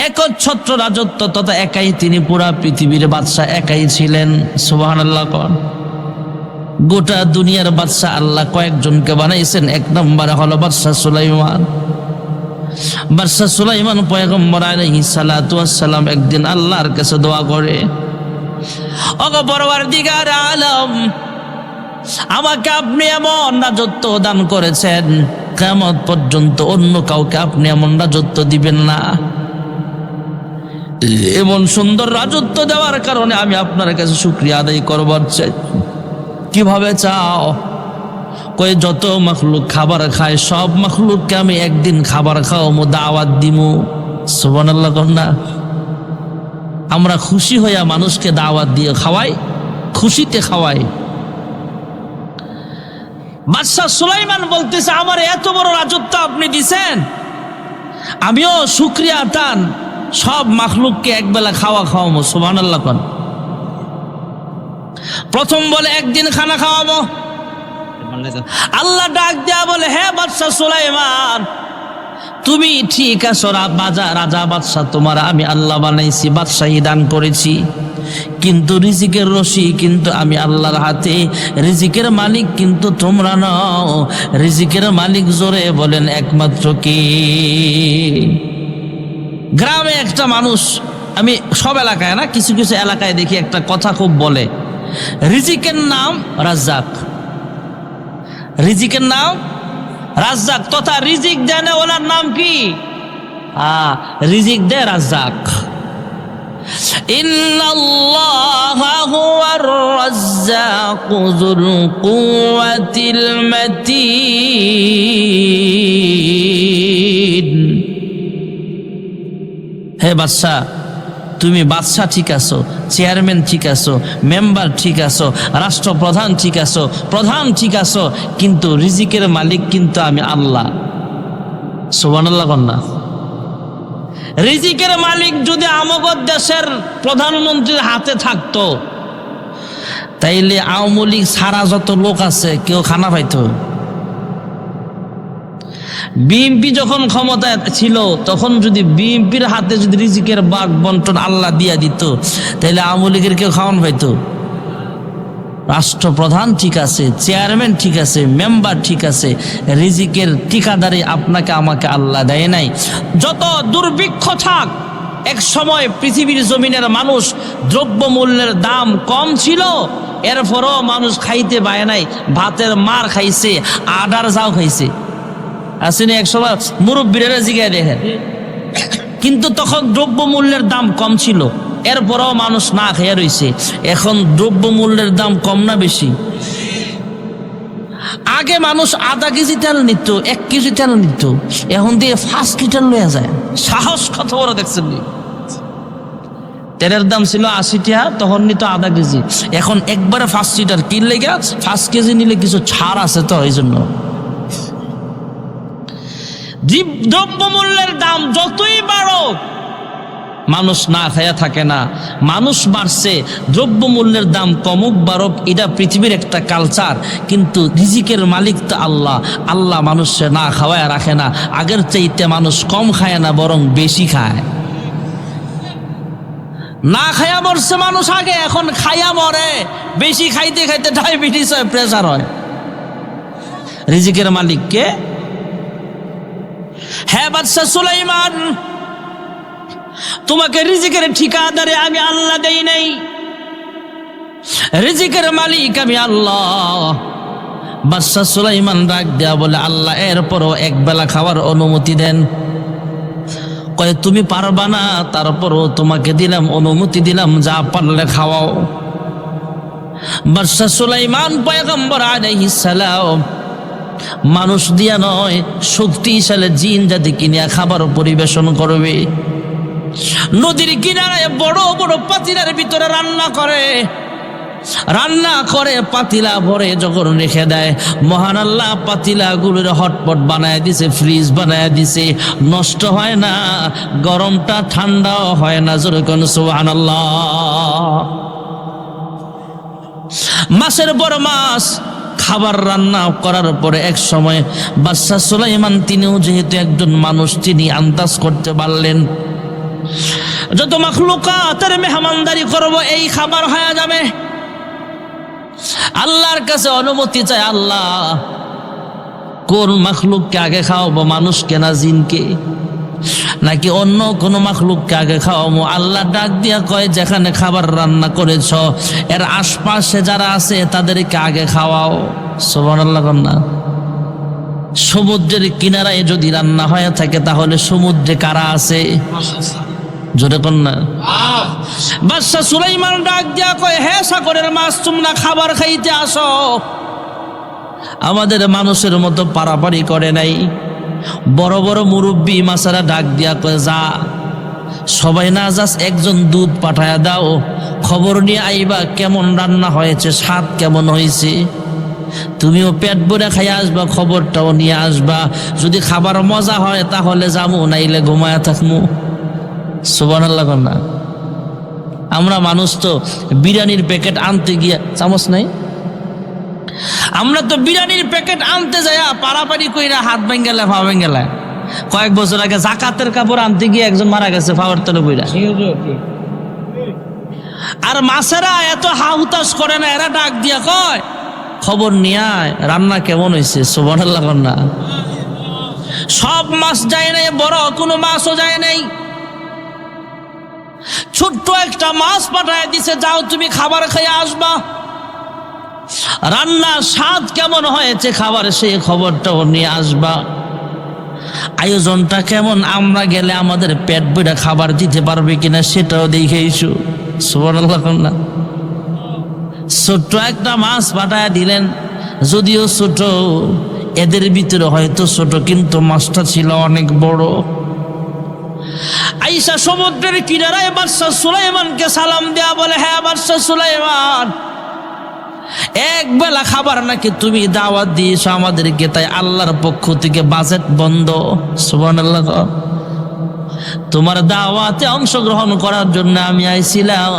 [SPEAKER 1] একচ্ছত্র রাজত্ব, তথা একাই তিনি পুরা পৃথিবীর বাদশা, একাই ছিলেন। সুবহানাল্লাহ। গোটা দুনিয়ার বাদশা আল্লাহ কয়েকজনকে বানাইছেন, এক নম্বরে হলো বাদশা সুলাইমান। বাদশা সুলাইমান পয়গম্বর আলাইহিস সালাতু ওয়াস সালাম একদিন আল্লাহর কাছে দোয়া করে, ওগো পরওয়ারদিগার আলম, আমাকে আপনি এমন রাজত্ব দান করেছেন, কিয়ামত পর্যন্ত অন্য কাউকে আপনি এমন রাজত্ব দিবেন না। এমন সুন্দর রাজত্ব দেওয়ার কারণে আমি আপনার কাছে শুকরিয়া আদায় করবার চাই। কিভাবে চাও? কই যত মাখলুক খাবার খায়, সব মাখলুককে আমি একদিন খাবার খাওয়ামু, দাওয়াত দিমু। সুবহানাল্লাহ কন্যা? আমরা খুশি হইয়া মানুষকে দাওয়াত দিয়ে খাওয়াই, খুশিতে খাওয়াই। বাদশা সুলাইমান বলতেছে, আমার এত বড় রাজত্ব আপনি দিছেন, আমিও শুকরিয়া টান সব মাখলুককে একবেলা খাওয়ামু। সুবহানাল্লাহ কন। প্রথম বলে একদিন খানা খাওয়াবো। আল্লাহ ডাক দেয়া বলে, হে বাদশা সুলাইমান, তুমি ঠিক আছো, রাজা বাদশা, তোমার আমি আল্লাহ বানাইছি, বাদশাহী দান করেছি, কিন্তু রিজিকের রশি কিন্তু আমি আল্লাহর হাতে, রিজিকের মালিক কিন্তু তোমরা নও। রিজিকের মালিক জোরে বলেন একমাত্র কে? গ্রামে একটা মানুষ, আমি সব এলাকায় না, কিছু কিছু এলাকায় দেখি একটা কথা খুব বলে, রিজিকের নাম রাজ্জাক। রিজিকের নাম রাজ্জাক, তথা রিজিক দেন ওনার নাম কি? রিজিক দে রাজ্জাক। ইন্নাল্লাহা হুয়ার রাজ্জাকু যুল কুওয়াতিল মাতিন। হে বাদশা, তুমি বাদশা ঠিক আছো, চেয়ারম্যান ঠিক আছো, মেম্বার ঠিক আছো, রাষ্ট্রপ্রধান ঠিক আছো, প্রধান ঠিক আছো, কিন্তু রিজিকের মালিক কিন্তু আমি আল্লাহ। সুবহানাল্লাহ কন্যা? রিজিকের মালিক যদি আমাদের দেশের প্রধানমন্ত্রীর হাতে থাকতো, তাইলে আওয়ামী লীগ সারা যত লোক আছে কেউ খানা পাইতো? বিএনপি যখন ক্ষমতায় ছিল তখন যদি বিএনপির হাতে যদি রিজিকের ভাগ বন্টন আল্লাহ দিয়া দিত তাহলে আওয়ামী লীগের কেউ খাওয়ান পাইতো? রাষ্ট্রপ্রধান ঠিক আছে, চেয়ারম্যান ঠিক আছে, মেম্বার ঠিক আছে, রিজিকের ঠিকাদারি আপনাকে আমাকে আল্লাহ দেয় নাই। যত দুর্ভিক্ষ থাক, এক সময় পৃথিবীর জমিনের মানুষ দ্রব্যমূল্যের দাম কম ছিল, এরপরও মানুষ খাইতে পায় নাই, ভাতের মার খাইছে, আডার যাও খাইছে। আসেনি এক সময় মুরব্বীরা জিগায় দেখেন, কিন্তু তখন দ্রব্যমূল্যের দাম কম ছিল, এরপরও মানুষ না খেয়ে রয়েছে। এখন দ্রব্যমূল্যের দাম কম না বেশি? আগে মানুষ আধা কেজি তেল নিত, 1 কেজি তেল নিত, এখন দিয়ে 5 লিটার লইয়া যায়। সাহস কত বড় দেখছেন? তেলের দাম ছিল 80 টাকা, তখন নিত আধা কেজি, এখন একবারে 5 লিটার কিনলে গা 5 কেজি নিলে কিছু ছাড় আছে তো, এই জন্য। দ্রব্যমূল্যের দাম যতই বাড়ুক মানুষ না খায়া থাকে না। মানুষ বাড়ছে, দ্রব্যমূল্যের দাম কমুক বাড়ুক, এটা পৃথিবীর একটা কালচার, কিন্তু রিজিকের মালিক তো আল্লাহ। আল্লাহ মানুষে না খাওয়ায় রাখে না। আগের চাইতে মানুষ কম খায় না, বরং বেশি খায়। না খায়া মরছে মানুষ আগে, এখন খাইয়া মরে। বেশি খাইতে খাইতে ডায়াবেটিস হয়, প্রেসার হয়। রিজিকের মালিক কে? হ্যাঁ বাদশা সুলাইমান, তোমাকে রিজিকের ঠিকাদারে আমি আল্লাহ দেই নাই, রিজিকের মালিক আমি আল্লাহ। বাদশা সুলাইমান ডাক দেয়া বলে, আল্লাহ এরপরও এক বেলা খাওয়ার অনুমতি দেন। কয়ে তুমি পারবা না, তারপরও তোমাকে দিলাম, অনুমতি দিলাম, যা পারলে খাওয়াও। বাদশা সুলাইমান পয়গম্বর আলাইহিস সালাম মানুষ দিয়া নয়, শক্তিশালী জিন জাতি কিনিয়া খাবার পরিবেশন করবে। নদীর কিনারায় বড় বড় পাতিলার ভিতরে রান্না করে পাতিলা ভরে যখন রেখে দেয়, মহান আল্লাহ পাতিলা গুলোর হটপট বানায় দিছে, ফ্রিজ বানায় দিছে, নষ্ট হয় না, গরমটা ঠান্ডাও হয় না। জোরে কোন সুবহানাল্লাহ। মাসের পর মাস খাবার রান্না করার পরে এক সময় বাদশা সুলাইমান তিনিও যেহেতু একজন মানুষ, তিনি আন্দাজ করতে পারলেন যত মাখলুকাতের মেহমানদারি করব এই খাবার হয়ে যাবে। আল্লাহর কাছে অনুমতি চাই, আল্লাহ কোন মাখলুককে আগে খাওয়াবো, মানুষকে না জিনকে, নাকি অন্য কোন মাখলুককে আগে খাওয়াবো? আল্লাহ ডাক দিয়া কয়, যেখানে খাবার রান্না করেছ এর আশপাশে যারা আছে তাদেরকে আগে খাওয়াও। সুবহানাল্লাহ। না, সমুদ্রের কিনারায় যদি রান্না হয়ে থাকে তাহলে সমুদ্রে কারা আছে? জোরে কোন না। বাদশা সুলাইমান ডাক দিয়া কয়, হে সাগরের মাছ, তোমরা খাবার খাইতে আসো। আমাদের মানুষের মতো পারাপারি করে নাই। বড় বড় মুরব্বী মাসারা ডাক দিয়া কয়, যা সবাই না যাস, একজন দুধ পাঠায়া দাও, খবর নিয়ে আইবা কেমন রান্না হয়েছে, স্বাদ কেমন হয়েছে। তুমিও পেট ভরে খাইয়া আসবা, খবরটাও নিয়ে আসবা। যদি খাবার মজা হয় তাহলে যাবো, নাইলে ঘুমায়া থাকবো। সুবহানাল্লাহ। না, আমরা মানুষ তো বিরিয়ানির প্যাকেট আনতে গিয়া, চামচ নাই, আমরা তো বিরিয়ানির প্যাকেট আনতে যাই পারাপারি কইরা হাত ভেঙ্গেলা পা ভেঙ্গেলা। কয়েক বছর আগে জাকাতের কাপড় আনতে গিয়ে একজন মারা গেছে পাওয়ার তলে বইরা। আর মাছেরা এত হাহুতাশ করে না, এরা ডাক দিয়া কয়, খবর নিয়ে আয় রান্না কেমন হয়েছে। সুবহানাল্লাহ। না, সব মাছ যায় নাই, বড় কোনো মাছও যায় নাই, ছোট্ট একটা মাছ পাঠায় দিছে, যাও তুমি খাবার খেয়ে আসবা। রান্নার স্বাদ কেমন হয়েছে খাবার, সেই খবরটাও নিয়ে আসবা। আয়োজনটা কেমন, আমরা গেলে আমাদের পেট ভরে খাবার দিতে পারবে কিনা সেটাও দেখে এসো। সুবহানাল্লাহ। না, ছোট্ট একটা মাছ পাঠায় দিলেন, যদিও ছোট, এদের ভিতরে হয়তো ছোট, কিন্তু মাছটা ছিল অনেক বড়। আইসা সমুদ্রের কিনারায় বাদশা সুলাইমানকে সালাম দেয়া বলে, হ্যাঁ বাদশা সুলাইমান, এক বেলা খাবার নাকি তুমি দাওয়াত দিয়েছো আমাদেরকে, তাই আল্লাহর পক্ষ থেকে বাজেট বন্ধ। সুবহানাল্লাহ। তোমার দাওয়াতে অংশগ্রহণ করার জন্য আমি আইছিলাম,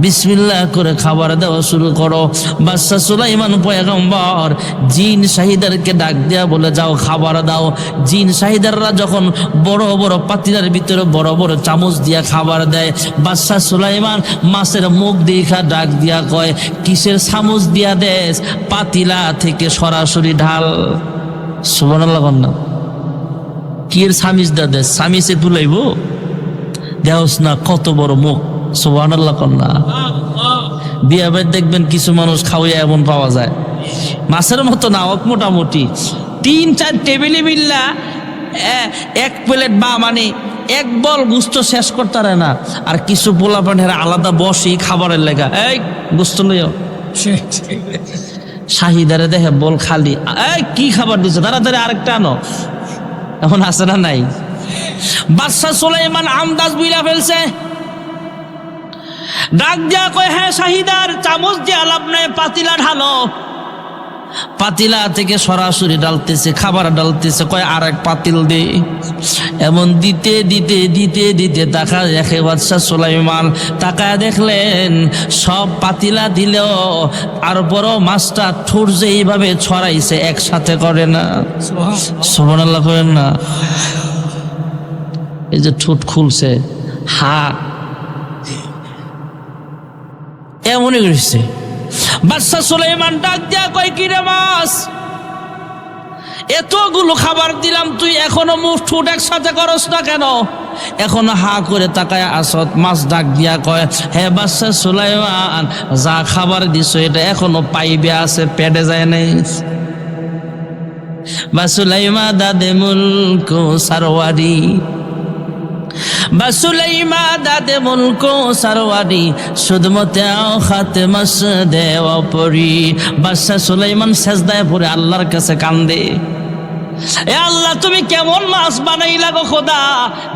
[SPEAKER 1] বিসমিল্লাহ করে খাবার দেওয়া শুরু করো। বাদশা সুলাইমান পয়গম্বর জিন শাহিদারকে ডাক দেয়া বলে, যাও খাবার দাও। জিন শাহিদাররা যখন বড় বড় পাতিলার ভিতরে বড় বড় চামচ দিয়া খাবার দেয়, বাদশা সুলাইমান মাছের মুখ দেখা ডাক দিয়া কয়, কিসের চামচ দিয়া দেশ? পাতিলা থেকে সরাসরি ঢাল। সুবহানাল্লাহ। না কির সামিজ দা দেশ? সামিজে তুলাইব দেওস না, কত বড় মুখ। সুবহানাল্লাহ। কন্যা বিয়া বাড়ি দেখবেন কিছু মানুষ খাওয়াইয়া এমন পাওয়া যায়, মাছের মতো না হোক, মোটামুটি 3-4 টেবিলে মিল্লা এক প্লেট বা মানে এক বল গুস্ত শেষ করতে পারে না। আর কিছু পোলা পানের আলাদা বসি খাবারের লেগা, এই গুস্ত লইও। শাহিদারে দেখে বল খালি, এই কি খাবার দিচ্ছে, তাড়াতাড়ি আরেকটা আনো। এখন আছে না নাই? বাদশা সুলাইমান আন্দাজ বুইলা ফেলছে, ডাক দিয়া কয়, হ্যাঁ শাহিদার, চামচ দিয়ে লাভ নাই, পাতিলা ঢালো। পাতিলা থেকে সরাসরি ডালতেছে, খাবার ডালতেছে, কয় আর এক পাতিল দে। এমন দিতে দিতে দিতে দিতে তাকা দেখে বাদশা সুলাইমান, তাকায় দেখলেন সব পাতিলা দিলেও আর বড় মাছটা ঠোঁট যে এইভাবে ছড়াইছে, একসাথে করে না। সুবহানাল্লাহ করেন না? এই যে ঠোঁট খুলছে, হা এমনই করেছে। বাদশা সুলাইমান ডাক দিয়া কয়, কি রে মাছ, এতগুলো খাবার দিলাম, তুই এখনো মুখ ঠোঁট একসাথে করস না কেন? এখনো হা করে তাকায় আসত। মাছ ডাক দিয়া কয়, হে বাদশা সুলাইমান, যা খাবার দিছো এটা এখনো পাইবে আছে, পেটে যায় নাই। বা সুলাইমা দাদে মুলক সারওয়ারি, বাসুলাইমা দাদে মুলক সারওয়ারি, সুদমতে খাতে মাস দেওয়া পরি। বাদশা সুলাইমান সেজদায় পড়ে আল্লাহর কাছে কান্দে, এ আল্লাহ, তুমি কেমন মাছ বানাইলা গো খোদা?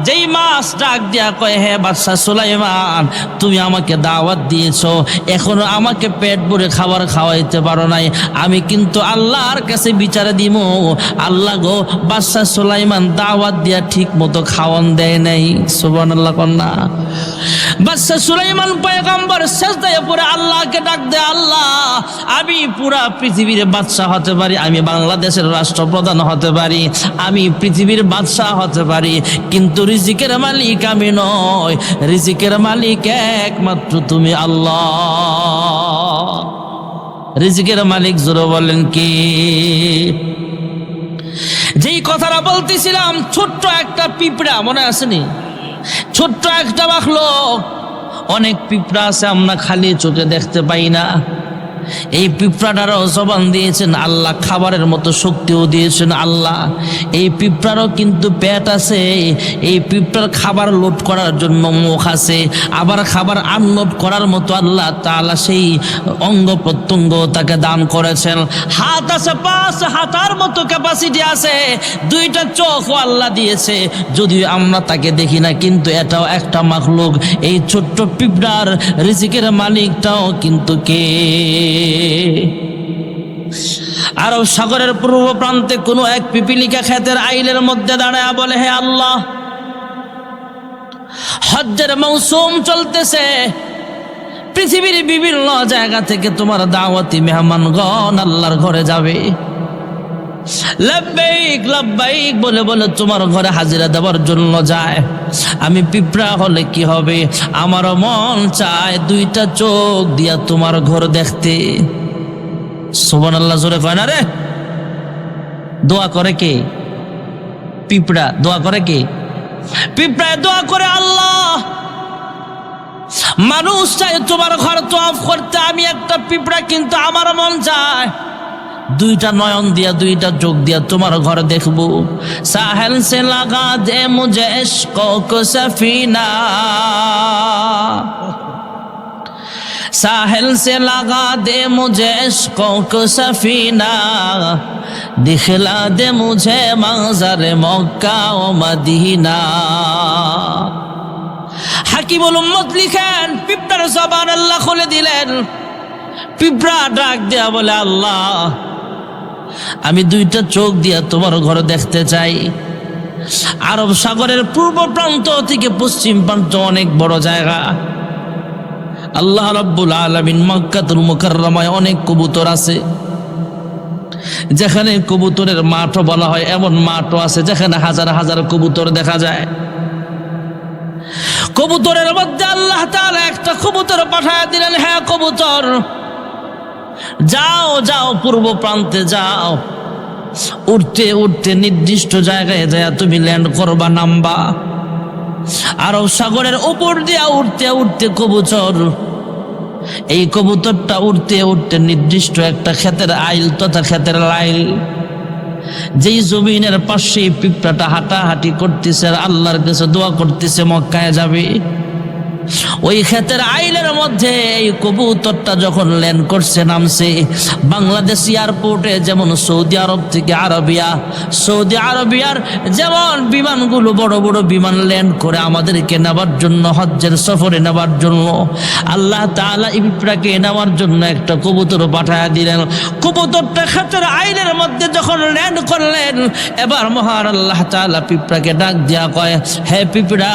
[SPEAKER 1] যেই মাছ ডাক দিয়া কয়, হে বাদশা সুলাইমান, তুমি আমাকে দাওয়াত দিয়েছো, এখনো আমাকে পেট ভরে খাবার খাওয়াইতে পারো নাই, আমি কিন্তু আল্লাহর কাছে বিচারে দিব। আল্লাহ গো, বাদশা সুলাইমান দাওয়াত দিয়া ঠিক মতো খাওয়ান দেয় নাই। সুবহানাল্লাহ। কন্যা বাদশা সুলাইমান পয়গম্বর সেজদায় পড়ে আল্লাহকে ডাক দেয়, আল্লাহ, আমি পুরা পৃথিবীর বাদশাহ হতে পারি, আমি বাংলাদেশের রাষ্ট্রপ্রধান হতে পারি, আমি পৃথিবীর বাদশাহ হতে পারি, কিন্তু রিজিকের মালিক আমি নয়, রিজিকের মালিক একমাত্র তুমি আল্লাহ। রিজিকের মালিক জোরে বলেন কি? যেই কথাটা বলতেছিলাম, ছোট্ট একটা পিঁপড়া, মনে আসেনি? ছোট্ট একটা মাখলুক। অনেক পিঁপড়া আছে আমরা খালি চোখে দেখতে পাই না, এই পিঁপড়াটারও জবান দিয়েছেন আল্লাহ, খাবারের মতো শক্তিও দিয়েছেন আল্লাহ। এই পিঁপড়ারও কিন্তু পেট আছে, এই পিঁপড়ার খাবার লোড করার জন্য মুখ আছে, আবার খাবার আনলোড করার মতো আল্লাহ তাআলা সেই অঙ্গ প্রত্যঙ্গ তাকে দান করেছেন। হাত আছে, 5 হাতার মতো ক্যাপাসিটি আছে, 2টা চোখও আল্লাহ দিয়েছে, যদিও আমরা তাকে দেখি না, কিন্তু এটাও একটা মাখলুক। এই ছোট্ট পিঁপড়ার রিজিকের মালিকটাও কিন্তু কে? আরব সাগরের পূর্ব প্রান্তে কোনো এক পিপিলিকা ক্ষেতের আইলের মধ্যে দাঁড়ায় বলে, হে আল্লাহ, হজ্জের মৌসুম চলতেছে, পৃথিবীর বিভিন্ন জায়গা থেকে তোমার দাওয়াতি মেহমানগণ আল্লাহর ঘরে যাবে। লাব্বাইক লাব্বাইক বলে বলে তোমার ঘরে হাজিরা দেওয়ার জন্য যায়। আমি পিঁপড়া হলে কি হবে, আমারও মন চায় 2টা চোখ দিয়া তোমার ঘর দেখতে। সুবহানাল্লাহ জোরে কয় না রে? দোয়া করে কে? পিঁপড়া। দোয়া করে কে? পিঁপড়ায় দোয়া করে, আল্লাহ, মানুষ চায় তোমার ঘর তওয়াফ করতে, আমি একটা পিঁপড়া, কিন্তু আমার মন চায় 2টা নয়ন দিয়া 2টা চোখ দিয়া তোমার ঘর দেখবো। সাহেল সে লাগা দে মুঝে ইশকো কো সফিনা, साहिल से लगा दे मुझे इश्कों को सफीना, दिखला दे मुझे मंजर मक्का ও मदीना। হাকিমুল উম্মত লিখেন, পিঁপড়ার জবান আল্লাহ খুলে দিলেন। পিঁপড়া ডাক দেয়া বলে, আল্লাহ, আমি 2টা চোখ দিয়া তোমার ঘর দেখতে চাই। আরব সাগরের পূর্ব প্রান্ত থেকে পশ্চিম প্রান্ত অনেক বড় জায়গা। আল্লাহ রাব্বুল আলামিন মক্কাতুল মুকাররমায় অনেক কবুতর আছে, যেখানে কবুতরের মাঠও বলা হয়, এমন মাঠও আছে যেখানে হাজার হাজার কবুতর দেখা যায়। কবুতরের মধ্যে আল্লাহ তাআলা একটা কবুতর পাঠায় দিলেন, হ্যাঁ কবুতর যাও যাও পূর্ব প্রান্তে যাও, উঠতে উঠতে নির্দিষ্ট জায়গায় যায় তুমি ল্যান্ড করবা, নামবা। আরব সাগরের উপর দিয়া উঠতে উঠতে কবুতর, এই কবুতরটা উঠতে উঠতে নির্দিষ্ট একটা ক্ষেতের আইল তথা ক্ষেতের লাইল, যেই জমিনের পাশে পিঁপড়াটা হাঁটাহাঁটি করতেছে আর আল্লাহর কাছে দোয়া করতেছে মক্কায় যাবে, ওই ক্ষেতের আইলের মধ্যে এই কবুতরটা যখন ল্যান্ড করছে, নামছে। বাংলাদেশ এয়ারপোর্টে যেমন সৌদি আরব থেকে আরবিয়া, সৌদি আরবিয়ার যেমন বিমানগুলো বড় বড় বিমান ল্যান্ড করে আমাদেরকে নেবার জন্য, হজ্জের সফরে নেবার জন্য, আল্লাহ তাআলা ইবরাকে নেওয়ার জন্য একটা কবুতর পাঠায় দিলেন। কবুতরটা ক্ষেতের আইলের মধ্যে যখন ল্যান্ড করলেন, এবার মহান আল্লাহ তাআলা পিঁপড়াকে ডাক দিয়া কয়, হে পিঁপড়া,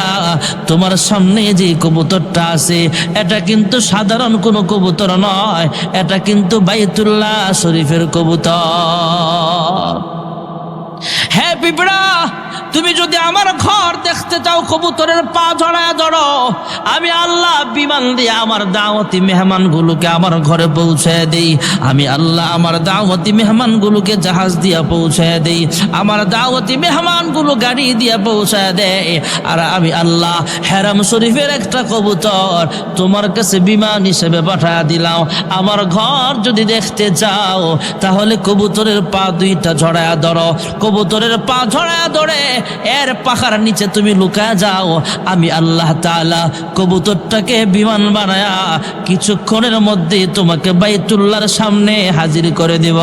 [SPEAKER 1] তোমার সামনে যে কবুতরটা আছে এটা কিন্তু সাধারণ কোনো কবুতর নয়, এটা কিন্তু বাইতুল্লাহ শরীফের কবুতর। হ্যাঁ পিঁপড়া, তুমি যদি আমার ঘর দেখতে চাও, কবুতরের পা ঝড়ায় ধরো, আমি আল্লাহ বিমান দিয়ে আমার দাওয়াতি মেহমানগুলোকে আমার ঘরে পৌঁছায় দেই। আমি আল্লাহ আমার দাওয়াতি মেহমানগুলোকে জাহাজ দিয়ে পৌঁছায় দেই, আমার দাওয়াতি মেহমানগুলো গাড়ি দিয়ে পৌঁছায় দেয়। আর আমি আল্লাহ হেরাম শরীফের একটা কবুতর তোমার কাছে বিমান হিসেবে পাঠায় দিলাম। আমার ঘর যদি দেখতে চাও তাহলে কবুতরের পা দুইটা ঝড়ায় ধরো, কবুতরের পা ঝড়ায় ধরে এর পাখার নিচে তুমি লুকায় যাও। আমি আল্লাহ তাআলা কবুতরটাকে বিমান বানায়া কিছুক্ষণের মধ্যে তোমাকে বাইতুল্লাহর সামনে হাজির করে দেব।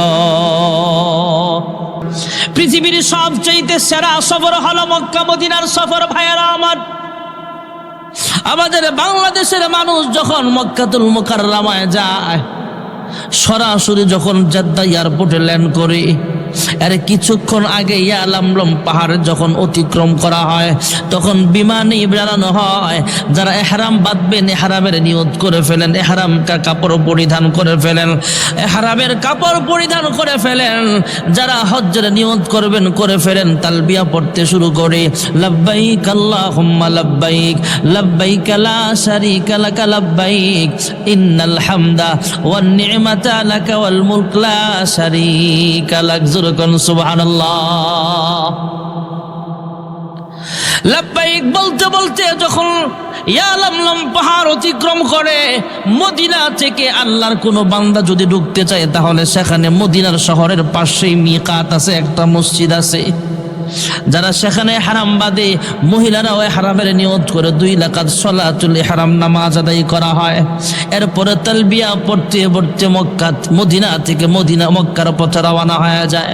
[SPEAKER 1] পৃথিবীর সবচেয়ে সেরা সফর হলো মক্কা মদিনার সফর। ভাইয়েরা আমার, আমাদের বাংলাদেশের মানুষ যখন মক্কাতুল মুকাররমায় যায়, সরাসরি যখন জেদ্দা এয়ারপোর্টে ল্যান্ড করে, আর কিছুক্ষণ আগে ইয়ালামলম পাহাড় যখন অতিক্রম করা হয়, তখন বিমানে বেড়ানো হয়। যারা এহরাম বাঁধবেন এহরামের নিয়ত করে ফেলেন, এহরাম কাপড় পরিধান করে ফেলেন, এহরামের কাপড় পরিধান করে ফেলেন। যারা হজ্জের নিয়ত করবেন করে ফেলেন, তালবিয়া পড়তে শুরু করে, লাব্বাইক আল্লাহুম্মা লাব্বাইক, লাব্বাইক লা শারীকা লাকা লাব্বাইক, ইন্নাল হামদা ওয়ান নি'মাতা লাকা ওয়াল মুলক লা শারীকা লাক। সুবহানাল্লাহ। লাব্বাইক বলতে বলতে যখন ইয়ালামলম পাহাড় অতিক্রম করে, মদিনা থেকে আল্লাহর কোনো বান্দা যদি ঢুকতে চায় তাহলে সেখানে মদিনার শহরের পাশেই মিকাত আছে, একটা মসজিদ আছে। যারা সেখানে হারাম বাদে মহিলারা ওই হারামের নিয়ত করে 2 রাকাত সালাতুল ইহরাম নামাজ আদায় করা হয়। এরপরে তালবিয়া পড়তে পড়তে মদিনা থেকে মক্কার পথে রওনা হয়ে যায়।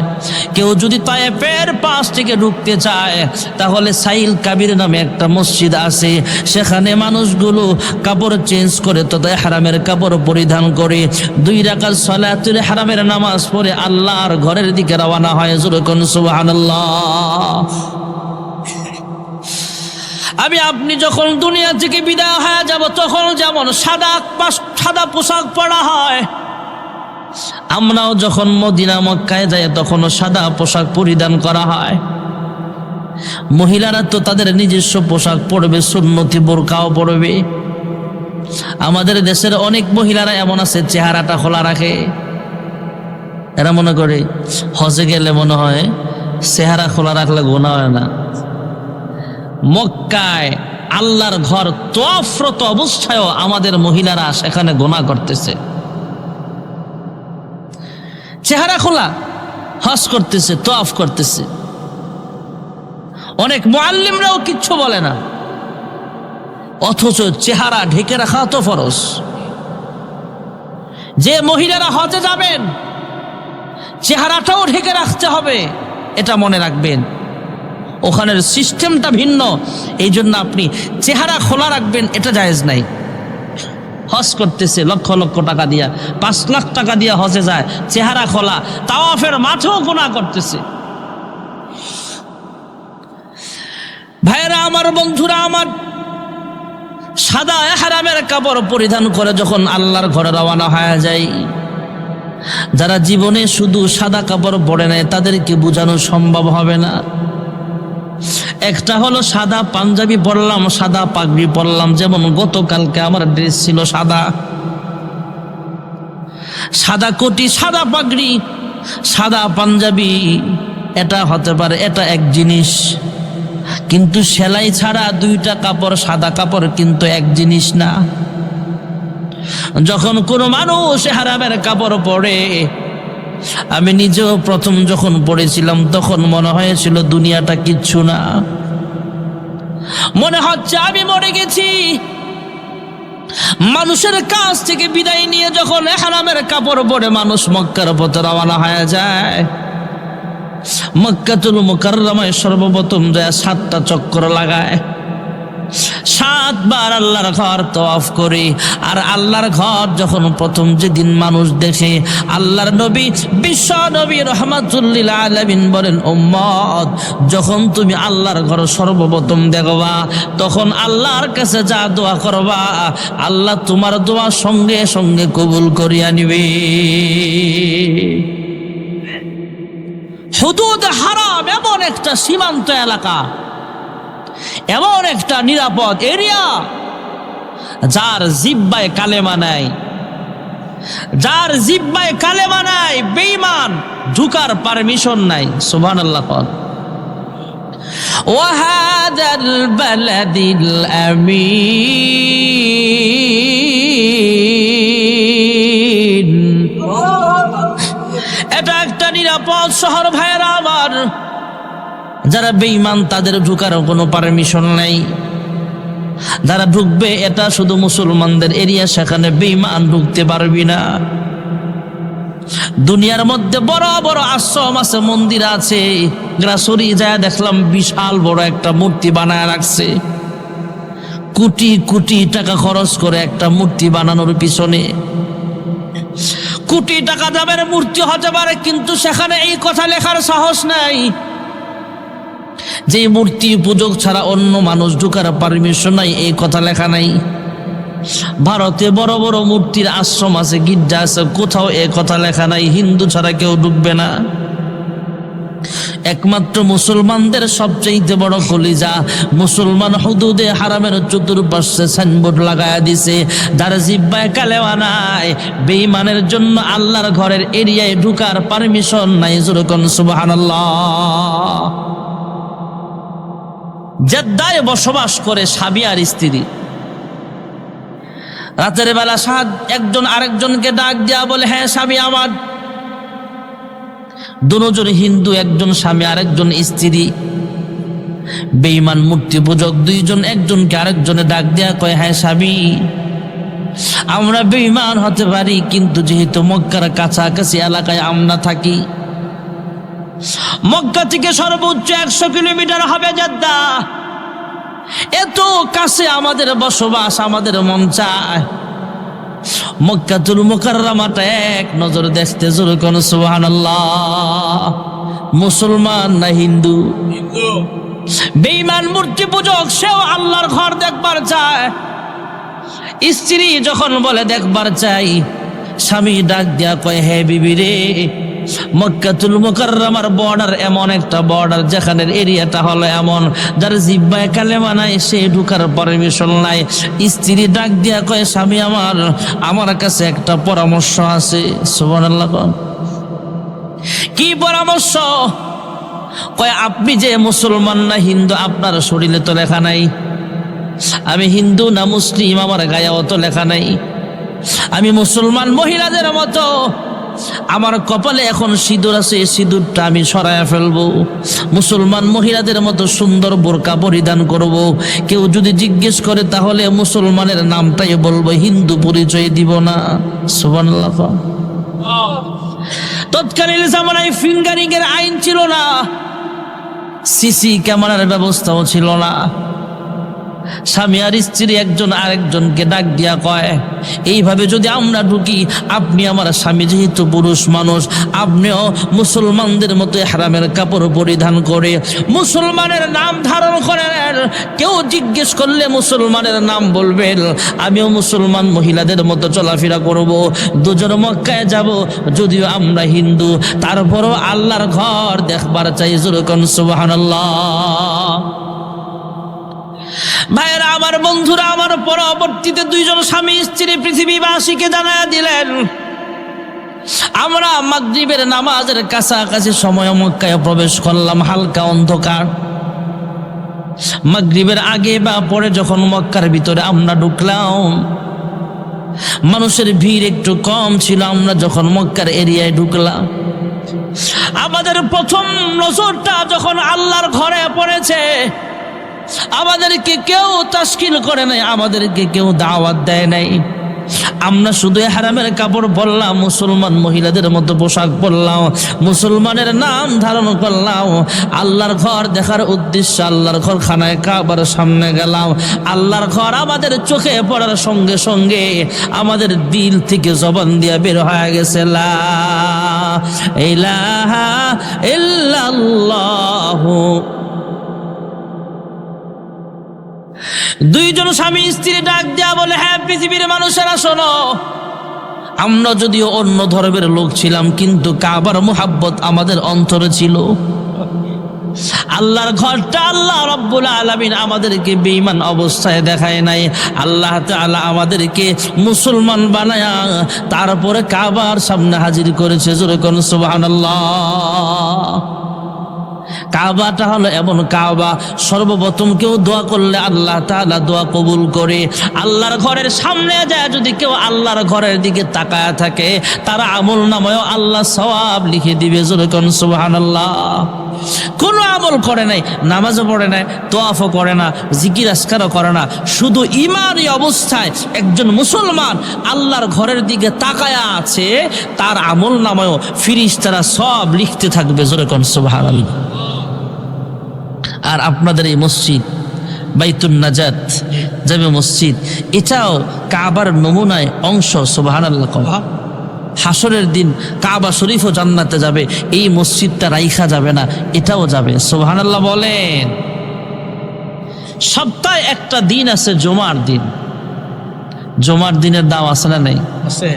[SPEAKER 1] কেউ যদি তায়েফের পাশ থেকে ঢুকতে চায় তাহলে সাইল কাবির নামে একটা মসজিদ আছে, সেখানে মানুষগুলো কাপড় চেঞ্জ করে তথা ইহরামের কাপড় পরিধান করে 2 রাকাত সালাতুল ইহরামের নামাজ পড়ে আল্লাহর ঘরের দিকে রওনা হয়। যখন সুবহানাল্লাহ। আমি আপনি যখন দুনিয়া থেকে বিদায় হয়ে যাব, তখন যেমন সাদা পোশাক পরা হয়, আমরাও যখন মদিনা মক্কায় যাই তখনও সাদা পোশাক পরিধান করা হয়। মহিলারা তো তাদের নিজস্ব পোশাক পরবে, সুন্নতি বোরকাও পরবে। আমাদের দেশের অনেক মহিলারা এমন আছে চেহারাটা খোলা রাখে, এরা মনে করে হজে গেলে মনে হয় চেহারা খোলা রাখলে গুনাহ হয় না। মক্কায় আল্লাহর ঘর তওয়াফরত অবস্থায়ও আমাদের মহিলারা সেখানে গুনাহ করতেছে, চেহারা খোলা হজ করতেছে, তওয়াফ করতেছে। অনেক মুআল্লিমরাও কিচ্ছু বলে না, অথচ চেহারা ঢেকে রাখা তো ফরজ। যে মহিলারা হজে যাবেন চেহারাটাও ঢেকে রাখতে হবে, এটা মনে রাখবেন। ওখানের সিস্টেমটা ভিন্ন, এই জন্য আপনি চেহারা খোলা রাখবেন এটা জায়েজ নাই। হজ করতেছে লক্ষ লক্ষ টাকা দিয়া, 5 লাখ টাকা দিয়া হজে যায়, চেহারা খোলা, তাওয়াফের মাঠেও গুনাহ করতেছে। ভাইয়েরা আমার, বন্ধুরা আমার, সাদা ইহরামের কাপড় পরিধান করে যখন আল্লাহর ঘরে রওনা হয়ে যায়, যারা জীবনে শুধু সাদা কাপড় পরে নেয় তাদেরকে বোঝানো সম্ভব হবে না। একটা হলো সাদা পাঞ্জাবি পরলাম, সাদা পাগড়ি পরলাম, যেমন গতকালকে আমার ড্রেস ছিল সাদা, সাদা কোটি, সাদা পাগড়ি, সাদা পাঞ্জাবি, এটা হতে পারে, এটা এক জিনিস। কিন্তু সেলাই ছাড়া দুইটা কাপড়, সাদা কাপড় কিন্তু এক জিনিস না। যখন কোনো মানুষ ইহরামের কাপড় পরে, আমি নিজেও প্রথম যখন পড়েছিলাম তখন মনে হয়েছিল দুনিয়াটা কিচ্ছু না, মনে হচ্ছে আমি মরে গেছি। মানুষের কাছ থেকে বিদায় নিয়ে যখন ইহরামের কাপড় পরে মানুষ মক্কার পথে রওনা হয়ে যায়, মক্কাতুল মুকাররমায় সর্বপ্রথম যায় 7টা চক্কর লাগায়, 7 বার আল্লাহর ঘর তওয়াফ করে। আর আল্লাহর ঘর যখন প্রথম যেদিন মানুষ দেখে, আল্লাহর নবী বিশ্ব নবী রাহমাতুল লিল আলামিন বলেন, উম্মত যখন তুমি আল্লাহর ঘর সর্বপ্রথম দেখবা, তখন আল্লাহর কাছে যা দোয়া করবা, আল্লাহ তোমার দোয়া সঙ্গে সঙ্গে কবুল করিয়া নিবে। হুদুদ হারাম এমন একটা সীমান্ত এলাকা, এমন একটা নিরাপদ এরিয়া, যার জিহ্বায় কালেমা নাই, যার জিহ্বায় কালেমা নাই, বেঈমান ঢুকার পারমিশন নাই। সুবহানাল্লাহ। কোন ওয়াহাদাল বালাদিল আমিন, এটা একটা নিরাপদ শহর ভাইরা আমার। যারা বেঈমান তাদের ঢুকার কোনো পারমিশন নাই, যারা ঢুকবে এটা শুধু মুসলমানদের এরিয়া, সেখানে বেঈমান ঢুকতে পারবি না। দুনিয়ার মধ্যে বড় বড় আশ্রম আছে, মন্দির আছে, গ্রাসরি যায় দেখলাম বিশাল বড় একটা মূর্তি বানায় রাখছে, কোটি কোটি টাকা খরচ করে একটা মূর্তি বানানোর পিছনে। কোটি টাকা দামের মূর্তি হতে পারে, কিন্তু সেখানে এই কথা লেখার সাহস নাই যে মূর্তি পূজক ছাড়া অন্য মানুষ ঢুকার পারমিশন নাই, এই কথা লেখা নাই। ভারতে বড় বড় মূর্তির আশ্রম আছে, গির্জা আছে, কোথাও এই কথা লেখা নাই হিন্দু ছাড়া কেউ ঢুকবে না। একমাত্র মুসলমানদের সবচেয়ে বড় কলিজা মুসলমান হুদুদে হারামের চতুর্পাশে সাইনবোর্ড লাগায়া দিছে, যার জিহ্বায় কালেমা নাই, বেঈমানের জন্য আল্লাহর ঘরের এরিয়ায় ঢুকার পারমিশন নাই। যেরকম সুবহানাল্লাহ। জেদ্দায় বসবাস করে স্বামী আর স্ত্রী, রাতের বেলা একজন আরেকজনকে ডাক দিয়া বলে, হ্যাঁ স্বামী আমার। দুজন হিন্দু, একজন স্বামী আরেকজন স্ত্রী। বেঈমান মূর্তি পূজক দুইজন একজনকে আরেকজনে ডাক দিয়া কয়, হ্যাঁ স্বামী, আমরা বেঈমান হতে পারি, কিন্তু যেহেতু মক্কার কাছাকাছি এলাকায় আমরা থাকি, মক্কা থেকে সর্বোচ্চ 100 কিলোমিটার হবে জেদ্দা, এত কাছে আমাদের বসবাস, আমাদের মন চায় মক্কাতুল মুকাররমাটা এক নজর দেখতে। জোরে কোন সুবহানাল্লাহ। মুসলমান না হিন্দু? বেঈমান মূর্তি পূজক, সেও আল্লাহর ঘর দেখবার চায়। স্ত্রী যখন বলে দেখবার চাই, স্বামী ডাক দিয়া কয়, হে বিবি রে, মক্কাতুল মুকাররমার বর্ডার এমন একটা বর্ডার, যেখানে এরিয়াটা হলো এমন, যার জিহ্বায় কালেমা নাই সে ঢুকার পারমিশন নাই। স্ত্রী ডাক দিয়া কয়, স্বামী আমার কাছে একটা পরামর্শ আছে। সুবহানাল্লাহ। কি পরামর্শ? কয়, আপনি যে মুসলমান না হিন্দু আপনার শরীরে তো লেখা নাই, আমি হিন্দু না মুসলিম আমার গায়েও তো লেখা নাই, আমি মুসলমান মহিলাদের মতো, আমার কপালে এখন সিঁদুর আছে, সিঁদুরটা আমি সরাইয়া ফেলবো, মুসলমান মহিলাদের মতো সুন্দর বোরকা পরিধান করব। কেউ যদি জিজ্ঞেস করে তাহলে মুসলমানের নামটাই বলবো, হিন্দু পরিচয় দিব না। সুবহানাল্লাহ। তৎকালীন জামানায় ফিঙ্গারিং এর আইন ছিল না, সিসি ক্যামেরার ব্যবস্থাও ছিল না। স্বামী আর স্ত্রী একজন আরেকজনকে ডাক দিয়া কয়, এইভাবে যদি আমরা ঢুকি, আপনি আমার স্বামী যেহেতু পুরুষ মানুষ, আপনিও মুসলমানদের মতো ইহরামের কাপড় পরিধান করে মুসলমানের নাম ধারণ করেন। কেউ জিজ্ঞেস করলে মুসলমানের নাম বলবেন, আমিও মুসলমান মহিলাদের মতো চলাফেরা করব, দুজন মক্কায় যাব, যদিও আমরা হিন্দু, তারপরও আল্লাহর ঘর দেখবার চাই। যেরকম সুবহানাল্লাহ। ভাইরা আমার, বন্ধুরা আমার, পরবর্তীতে দুইজন স্বামী স্ত্রী পৃথিবীবাসীকে জানায়া দিলেন, আমরা মাগরিবের নামাজের কাছাকাছি সময় মক্কায় প্রবেশ করলাম। হালকা অন্ধকার। মাগরিবের আগে বা পরে যখন মক্কার ভিতরে আমরা ঢুকলাম, মানুষের ভিড় একটু কম ছিল। আমরা যখন মক্কার এরিয়ায় ঢুকলাম, আমাদের প্রথম নজরটা যখন আল্লাহর ঘরে পড়েছে, আমাদেরকে কেউ তাশকিল করে নাই, আমাদেরকে কেউ দাওয়াত দেয় নাই। আমরা শুধু ইহরামের কাপড় পরলাম, মুসলমান মহিলাদের মতো পোশাক পরলাম, মুসলমানের নাম ধারণ করলাম, আল্লাহর ঘর দেখার উদ্দেশ্যে আল্লাহর ঘর খানায় কাবার সামনে গেলাম। আল্লাহর ঘর আমাদের চোখে পড়ার সঙ্গে সঙ্গে আমাদের দিল থেকে জবান দিয়ে বের হয়ে গেছে, লা ইলাহা ইল্লাল্লাহু। দুইজন স্বামী স্ত্রী ডাক দেয়া বলে, হ্যাঁ পৃথিবীর মানুষেরা শোনো, আমরা যদিও অন্য ধর্মের লোক ছিলাম, কিন্তু কাবার মুহাব্বত আমাদের অন্তরে ছিল। আল্লাহর ঘরটা আল্লাহ রাব্বুল আলামিন আমাদেরকে বেঈমান অবস্থায় দেখায় নাই। আল্লাহ তাআলা আমাদেরকে মুসলমান বানায়া তারপরে কাবার সামনে হাজির করেছে। জোরে কোন সুবহানাল্লাহ। কাবাটা হলো এমন কাবা, সর্বপ্রথম কেউ দোয়া করলে আল্লাহ তাআলা দোয়া কবুল করে। আল্লাহর ঘরের সামনে যায় যদি কেউ আল্লাহর ঘরের দিকে তাকায়া থাকে, তার আমল নামায়ও আল্লাহ সওয়াব লিখে দিবে। জোরে কোন সুবহানাল্লাহ। কোনো আমল করে নাই, নামাজও পড়ে নাই, তোয়াফও করে না, জিকির আজকারও করে না, শুধু ঈমানি অবস্থায় একজন মুসলমান আল্লাহর ঘরের দিকে তাকায়া আছে, তার আমল নামায়ও ফেরেশতারা সব লিখতে থাকবে। জোরে কোন সুবহানাল্লাহ। আর আপনাদের এই মসজিদ বাইতুন নাজাত জামে মসজিদ, এটাও কাবার নমুনায় অংশ। সুবহানাল্লাহ। হাসরের দিন কাবা শরীফও জান্নাতে যাবে, এই মসজিদটা রাইখা যাবে না, এটাও যাবে। সুবহানাল্লাহ বলেন। সপ্তাহে একটা দিন আছে জুমার দিন। জুমার দিনের দাম আছে না নাই? আছে।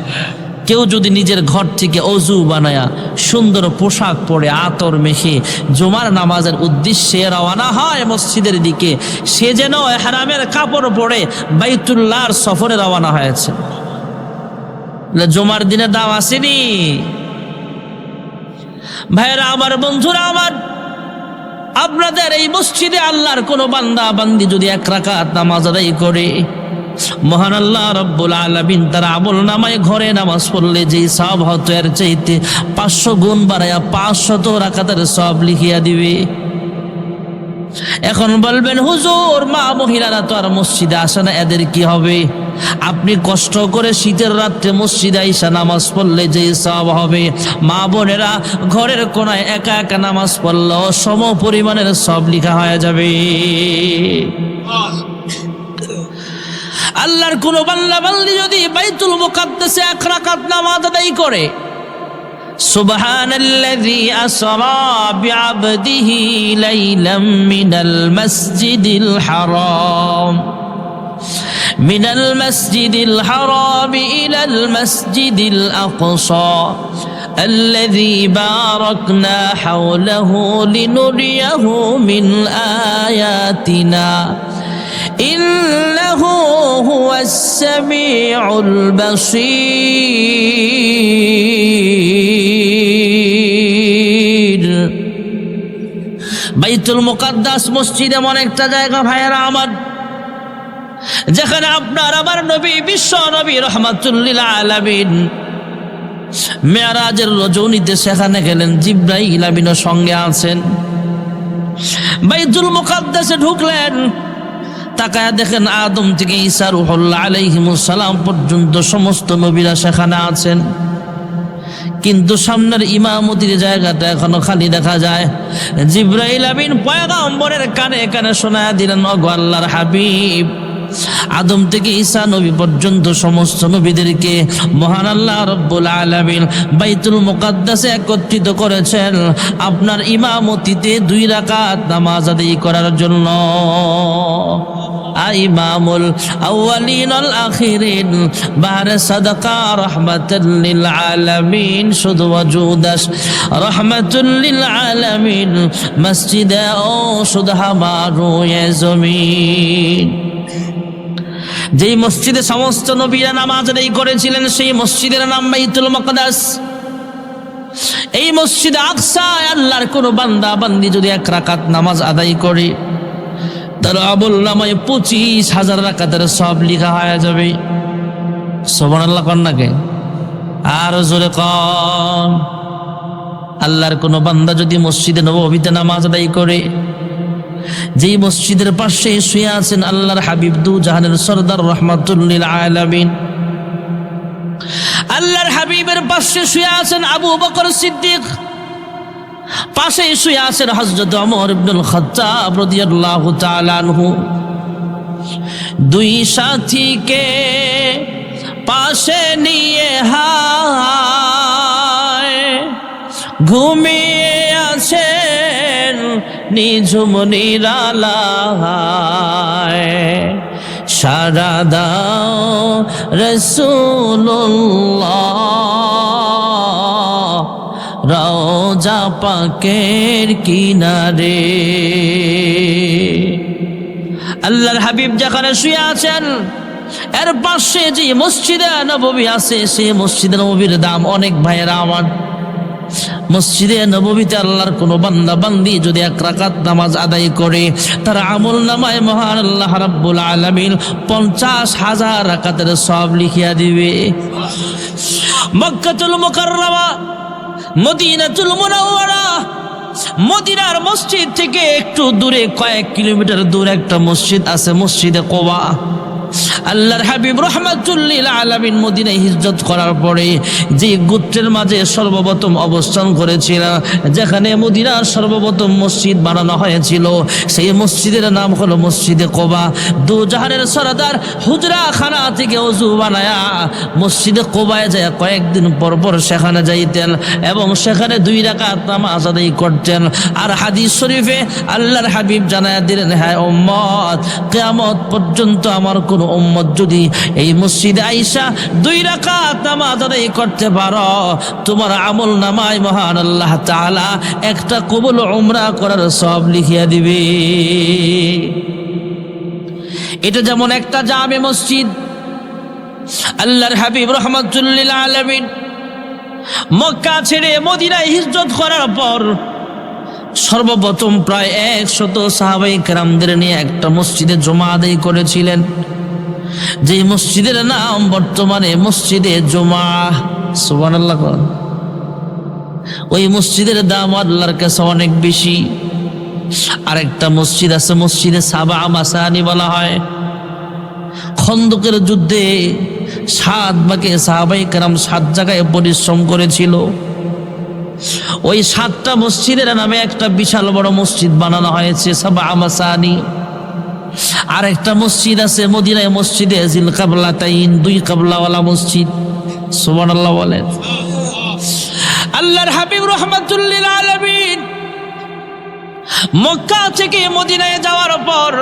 [SPEAKER 1] কেউ যদি নিজের ঘর থেকে অজু বানায়া সুন্দর পোশাক পরে আতর মেখে জুমার নামাজের উদ্দেশ্যে রওনা হয় মসজিদের দিকে, সে যেন ইহরামের কাপড় পরে বাইতুল্লাহর সফরে রওনা হয়েছে। জুমার দিনের দাম আসেনি? ভাইরা আমার, বন্ধুরা আমার, আপনাদের এই মসজিদে আল্লাহর কোনো বান্দা বান্দি যদি 1 রাকাত নামাজ আদায় করে, মহান আল্লাহ রাব্বুল আলামিন তার আমল নামায় ঘরে নামাজ পড়লে যেই সওয়াব হতো এর চাইতে 500 গুণ বাড়ায়া 500 রাকাতের সওয়াব লিখিয়া দিবে। এখন বলবেন, হুজুর মা মহিলারা তো আর মসজিদে আসে না, এদের কি হবে? আপনি কষ্ট করে শীতের রাত্রে মসজিদে আইসা নামাজ পড়লে যে সওয়াব হবে, মা বোনেরা ঘরের কোনায় একা একা নামাজ পড়লেও সম পরিমাণের সওয়াব লিখা হয়ে যাবে। আল্লাহর কোন বান্দা বান্দি যদি বাইতুল মুকাদ্দাসে 1 রাকাত নামাজ আদায় করে, সুবহানাল্লাযী আসরা বিআবদিহি লাইলাম মিনাল মাসজিদিল হারাম মিনাল মাসজিদিল হারাম ইলাল মাসজিদিল আকসা الذي باركنا حوله لنريه من آياتنا إنه هو السميع البصير। বাইতুল মুকাদ্দাস মসজিদ এমন একটা জায়গা ভাইয়েরা আমার, যেখানে আপনার আমার নবী বিশ্ব নবী রাহমাতুল লিল আলামিন মেরাজের রজনীতে সেখানে গেলেন। জিবরাইল আমিনও সঙ্গে আছেন। বাইতুল মুকাদ্দাসে ঢুকলেন, তাকায়া দেখেন আদম থেকে ঈসা রূহুল্লাহ আলাইহিমুস সালাম পর্যন্ত সমস্ত নবীরা সেখানে আছেন। কিন্তু সামনের ইমামতির জায়গাটা এখনো খালি দেখা যায়। জিবরাইল আমিন পয়গম্বরের কানে কানে শোনায়া দিলেন, ওগো আল্লাহর হাবিব, আদম থেকে ঈসা নবী পর্যন্ত সমস্ত নবীদেরকে মহান আল্লাহ রব্বুল আলামিন বাইতুল মুকাদ্দাসে একত্রিত করেছেন আপনার ইমামতিতে 2 রাকাত নামাজ আদায় করার জন্য। ইমামুল আউয়ালিন আল আখিরিন বাহরে সাদাকা রাহমাতুল লিল আলামিন শুধু ওয়াজুদাস রাহমাতুল লিল আলামিন মসজিদে ও শুধু হামারো এ জমিন। যেই মসজিদে সমস্ত নবীরা নামাজ আদায় করেছিলেন সেই মসজিদের নাম বাইতুল মুকাদ্দাস। এই মসজিদে আকসা আল্লাহর কোন বান্দা বান্দি যদি 1 রাকাত নামাজ আদায় করে তার আমলনামায় 25,000 রাকাতের সব লেখা হয়ে যাবে। সুবহানাল্লাহ কোন নাকি আর জোরে কোন। আল্লাহর কোন বান্দা যদি মসজিদে নববীতে নামাজ আদায় করে, যেই মসজিদের পাশে শুয়ে আছেন আল্লাহর হাবিব দু জাহানের সরদার রাহমাতুল লিল আলামিন, আল্লাহর হাবিবের পাশে শুয়ে আছেন আবু বকর সিদ্দিক, পাশে শুয়ে আছেন হযরত ওমর ইবনুল খাত্তাব রাদিয়াল্লাহু তাআলা আনহু। 2 সাথীকে পাশে নিয়ে হায় ঘুমিয়ে আছেন নিঝুম নিরালায়, সারা দাও রাসূলুল্লাহ রওজা পাকের কিনারে। আল্লাহর হাবিব যেখানে শুয়ে আছেন এর পাশে যে মসজিদে নববী আছে সেই মসজিদে নববীর দাম অনেক ভাইয়েরা আমার। মসজিদে নববীতে আল্লাহর কোন বান্দা বান্দি যদি 1 রাকাত নামাজ আদায় করে তার আমল নামায় মহান আল্লাহ রাব্বুল আলামিন 50,000 রাকাতের সওয়াব লিখিয়া দিবে। মক্কাতুল মুকাররমা, মদিনাতুল মুনাওয়ারা, মদিনার মসজিদ থেকে একটু দূরে কয়েক কিলোমিটার দূর একটা মসজিদ আছে, মসজিদে কুবা। আল্লাহর হাবিব রাহমাতুল লিল আলামিন মদিনায় হিজরত করার পরে যে গোত্রের মাঝে সর্বপ্রথম অবস্থান করেছিল, যেখানে মদিনার সর্বপ্রথম মসজিদ বানানো হয়েছিল, সেই মসজিদের নাম হলো মসজিদে কুবা। দু জাহানের সরদার হুজরা খানা থেকে ওযু বানায়া মসজিদে কুবায় যায় কয়েকদিন পর পর সেখানে যাইতেন এবং সেখানে 2 রাকাত নামাজ আদায় করতেন। আর হাদিস শরীফে আল্লাহর হাবিব জানায়া দিলেন, হ্যাঁ উম্মত, কিয়ামত পর্যন্ত আমার কোন উম্মত যদি এই মসজিদে আইসা 2 রাকাত নামাজ আদায় করতে পারো, তোমার আমল নামায় মহান আল্লাহ তাআলা একটা কবুল উমরা করার সওয়াব লিখিয়া দিবে। এটা যেমন একটা জামে মসজিদ। আল্লাহর হাবিব রাহমাতুল লিল আলামিন মক্কা ছেড়ে মদিনায় হিজরত করার পর সর্বপ্রথম প্রায় 100 সাহাবায়ে কেরামদের নিয়ে একটা মসজিদে জুমা আদায় করেছিলেন, যে মসজিদের নাম বর্তমানে মসজিদে জুমা। সুবহানাল্লাহ। ওই মসজিদের দাম আল্লাহর কাছে অনেক বেশি। আরেকটা মসজিদ আছে, মসজিদে সাবা মাসানি বলা হয়। খন্দকের যুদ্ধে 7 ভাগে সাহাবায়ে কেরাম 7 জায়গায় পরিশ্রম করেছিল। ওই 7টা মসজিদের নামে একটা বিশাল বড় মসজিদ বানানো হয়েছে, সাবা মাসানি। আরেকটা মসজিদ আছে মদিনায়, মসজিদে জিল কাবলাতাইন, 2 কাবলাওয়ালা মসজিদ। সুবহানাল্লাহ বলেন। আল্লাহর হাবিব রাহমাতুল লিল আলামিন মক্কা থেকে মদিনায় যাওয়ার পর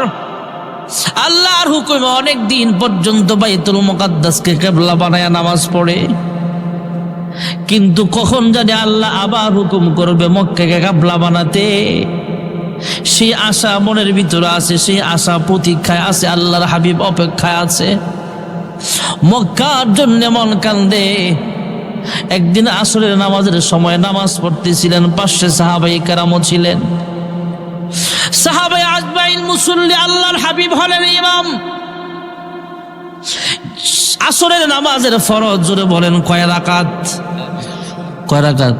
[SPEAKER 1] আল্লাহর হুকুমে অনেক দিন পর্যন্ত বাইতুল মুকাদ্দাসকে কিবলা বানায়া নামাজ পড়ে, কিন্তু কখন জানি আল্লাহ আবার হুকুম করবে মক্কাকে কিবলা বানাতে। সেই আশা মনের ভিতরে আছে, সেই আশা প্রতীক্ষায় আছে, আল্লাহর হাবিব অপেক্ষায় আছে। মক্কার জন্য মন কান্দে। একদিন আসরের নামাজের সময় নামাজ পড়তেছিলেন, পাশে সাহাবায়ে কেরামও ছিলেন। সাহাবায়ে আজমাইন মুসল্লি, আল্লাহর হাবিব হলেন ইমাম। আসরের নামাজের ফরজ জোরে বলেন কয় রাকাত? কয় রাকাত?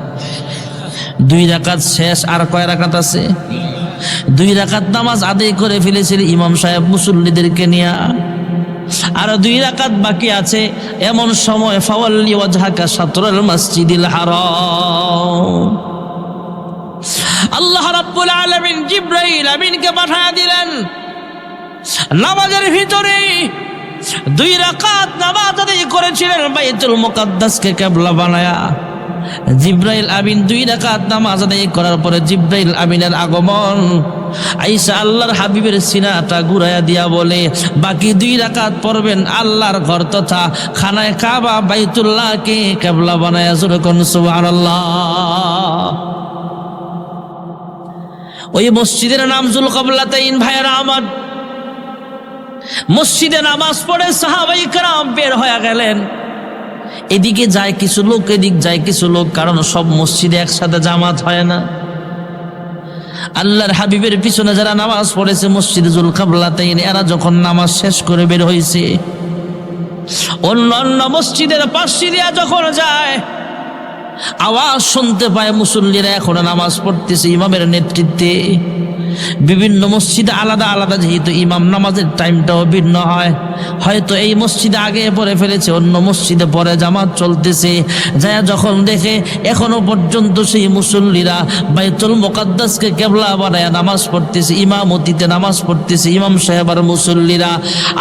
[SPEAKER 1] 2 রাকাত শেষ, আর কয় রাকাত আছে? 2 রাকাত নামাজ আদায় করে ফেলেছিল ইমাম সাহেব মুসল্লিদেরকে নিয়ে। আর 2 রাকাত বাকি আছে, এমন সময় ফাওয়াল্লি ওয়াজহাকা শাতরুল মসজিদিল হারাম, আল্লাহ রাব্বুল আলামিন জিবরাইল আমিনকে পাঠিয়ে দিলেন। নামাজের ভিতরে 2 রাকাত নামাজ আদায় করেছিলেন বাইতুল মুকাদ্দাসকে কিবলা বানায়া। জিবরাইল আমিন 2 রাকাত নামাজ আদায় করার পরে জিবরাইল আমিনের আগমন, আয়েশা আল্লাহর হাবিবের সিনাটা ঘুরাইয়া দিয়া বলে, বাকি 2 রাকাত পড়বেন আল্লাহর ঘর তথা খানায় কাবা বাইতুল্লাহকে কিবলা বানায়া। যখন সুবহানাল্লাহ। ওই মসজিদের নাম জুল কিবলাতাইন। ভাইয়েরা আমার, মসজিদে নামাজ পড়ে সাহাবায়ে কেরাম বের হয়ে গেলেন। এদিকে যায় কিছু লোক, এদিক যায় কিছু লোক, কারণ সব মসজিদে একসাথে জামাত হয় না। আল্লাহর হাবিবের পিছনে যারা নামাজ পড়েছে মসজিদে জুল কিবলাতাইন, এরা যখন নামাজ শেষ করে বের হয়েছে, অন্য মসজিদের পাশে দিয়া যখন যায়, আওয়াজ শুনতে পায় মুসল্লিরা এখনো নামাজ পড়তেছে ইমামের নেতৃত্বে। বিভিন্ন মসজিদে আলাদা আলাদা, যেহেতু ইমাম নামাজের টাইমটাও ভিন্ন হয়, হয়তো এই মসজিদে আগে পড়ে ফেলেছে, অন্য মসজিদে পরে জামাত চলতেছে। যায় যখন দেখে এখনো পর্যন্ত সেই মুসল্লিরা বাইতুল মুকাদ্দাসকে কিবলা বানায় নামাজ পড়তেছে, ইমামতিতে নামাজ পড়তেছে ইমাম সাহেব আর মুসল্লিরা।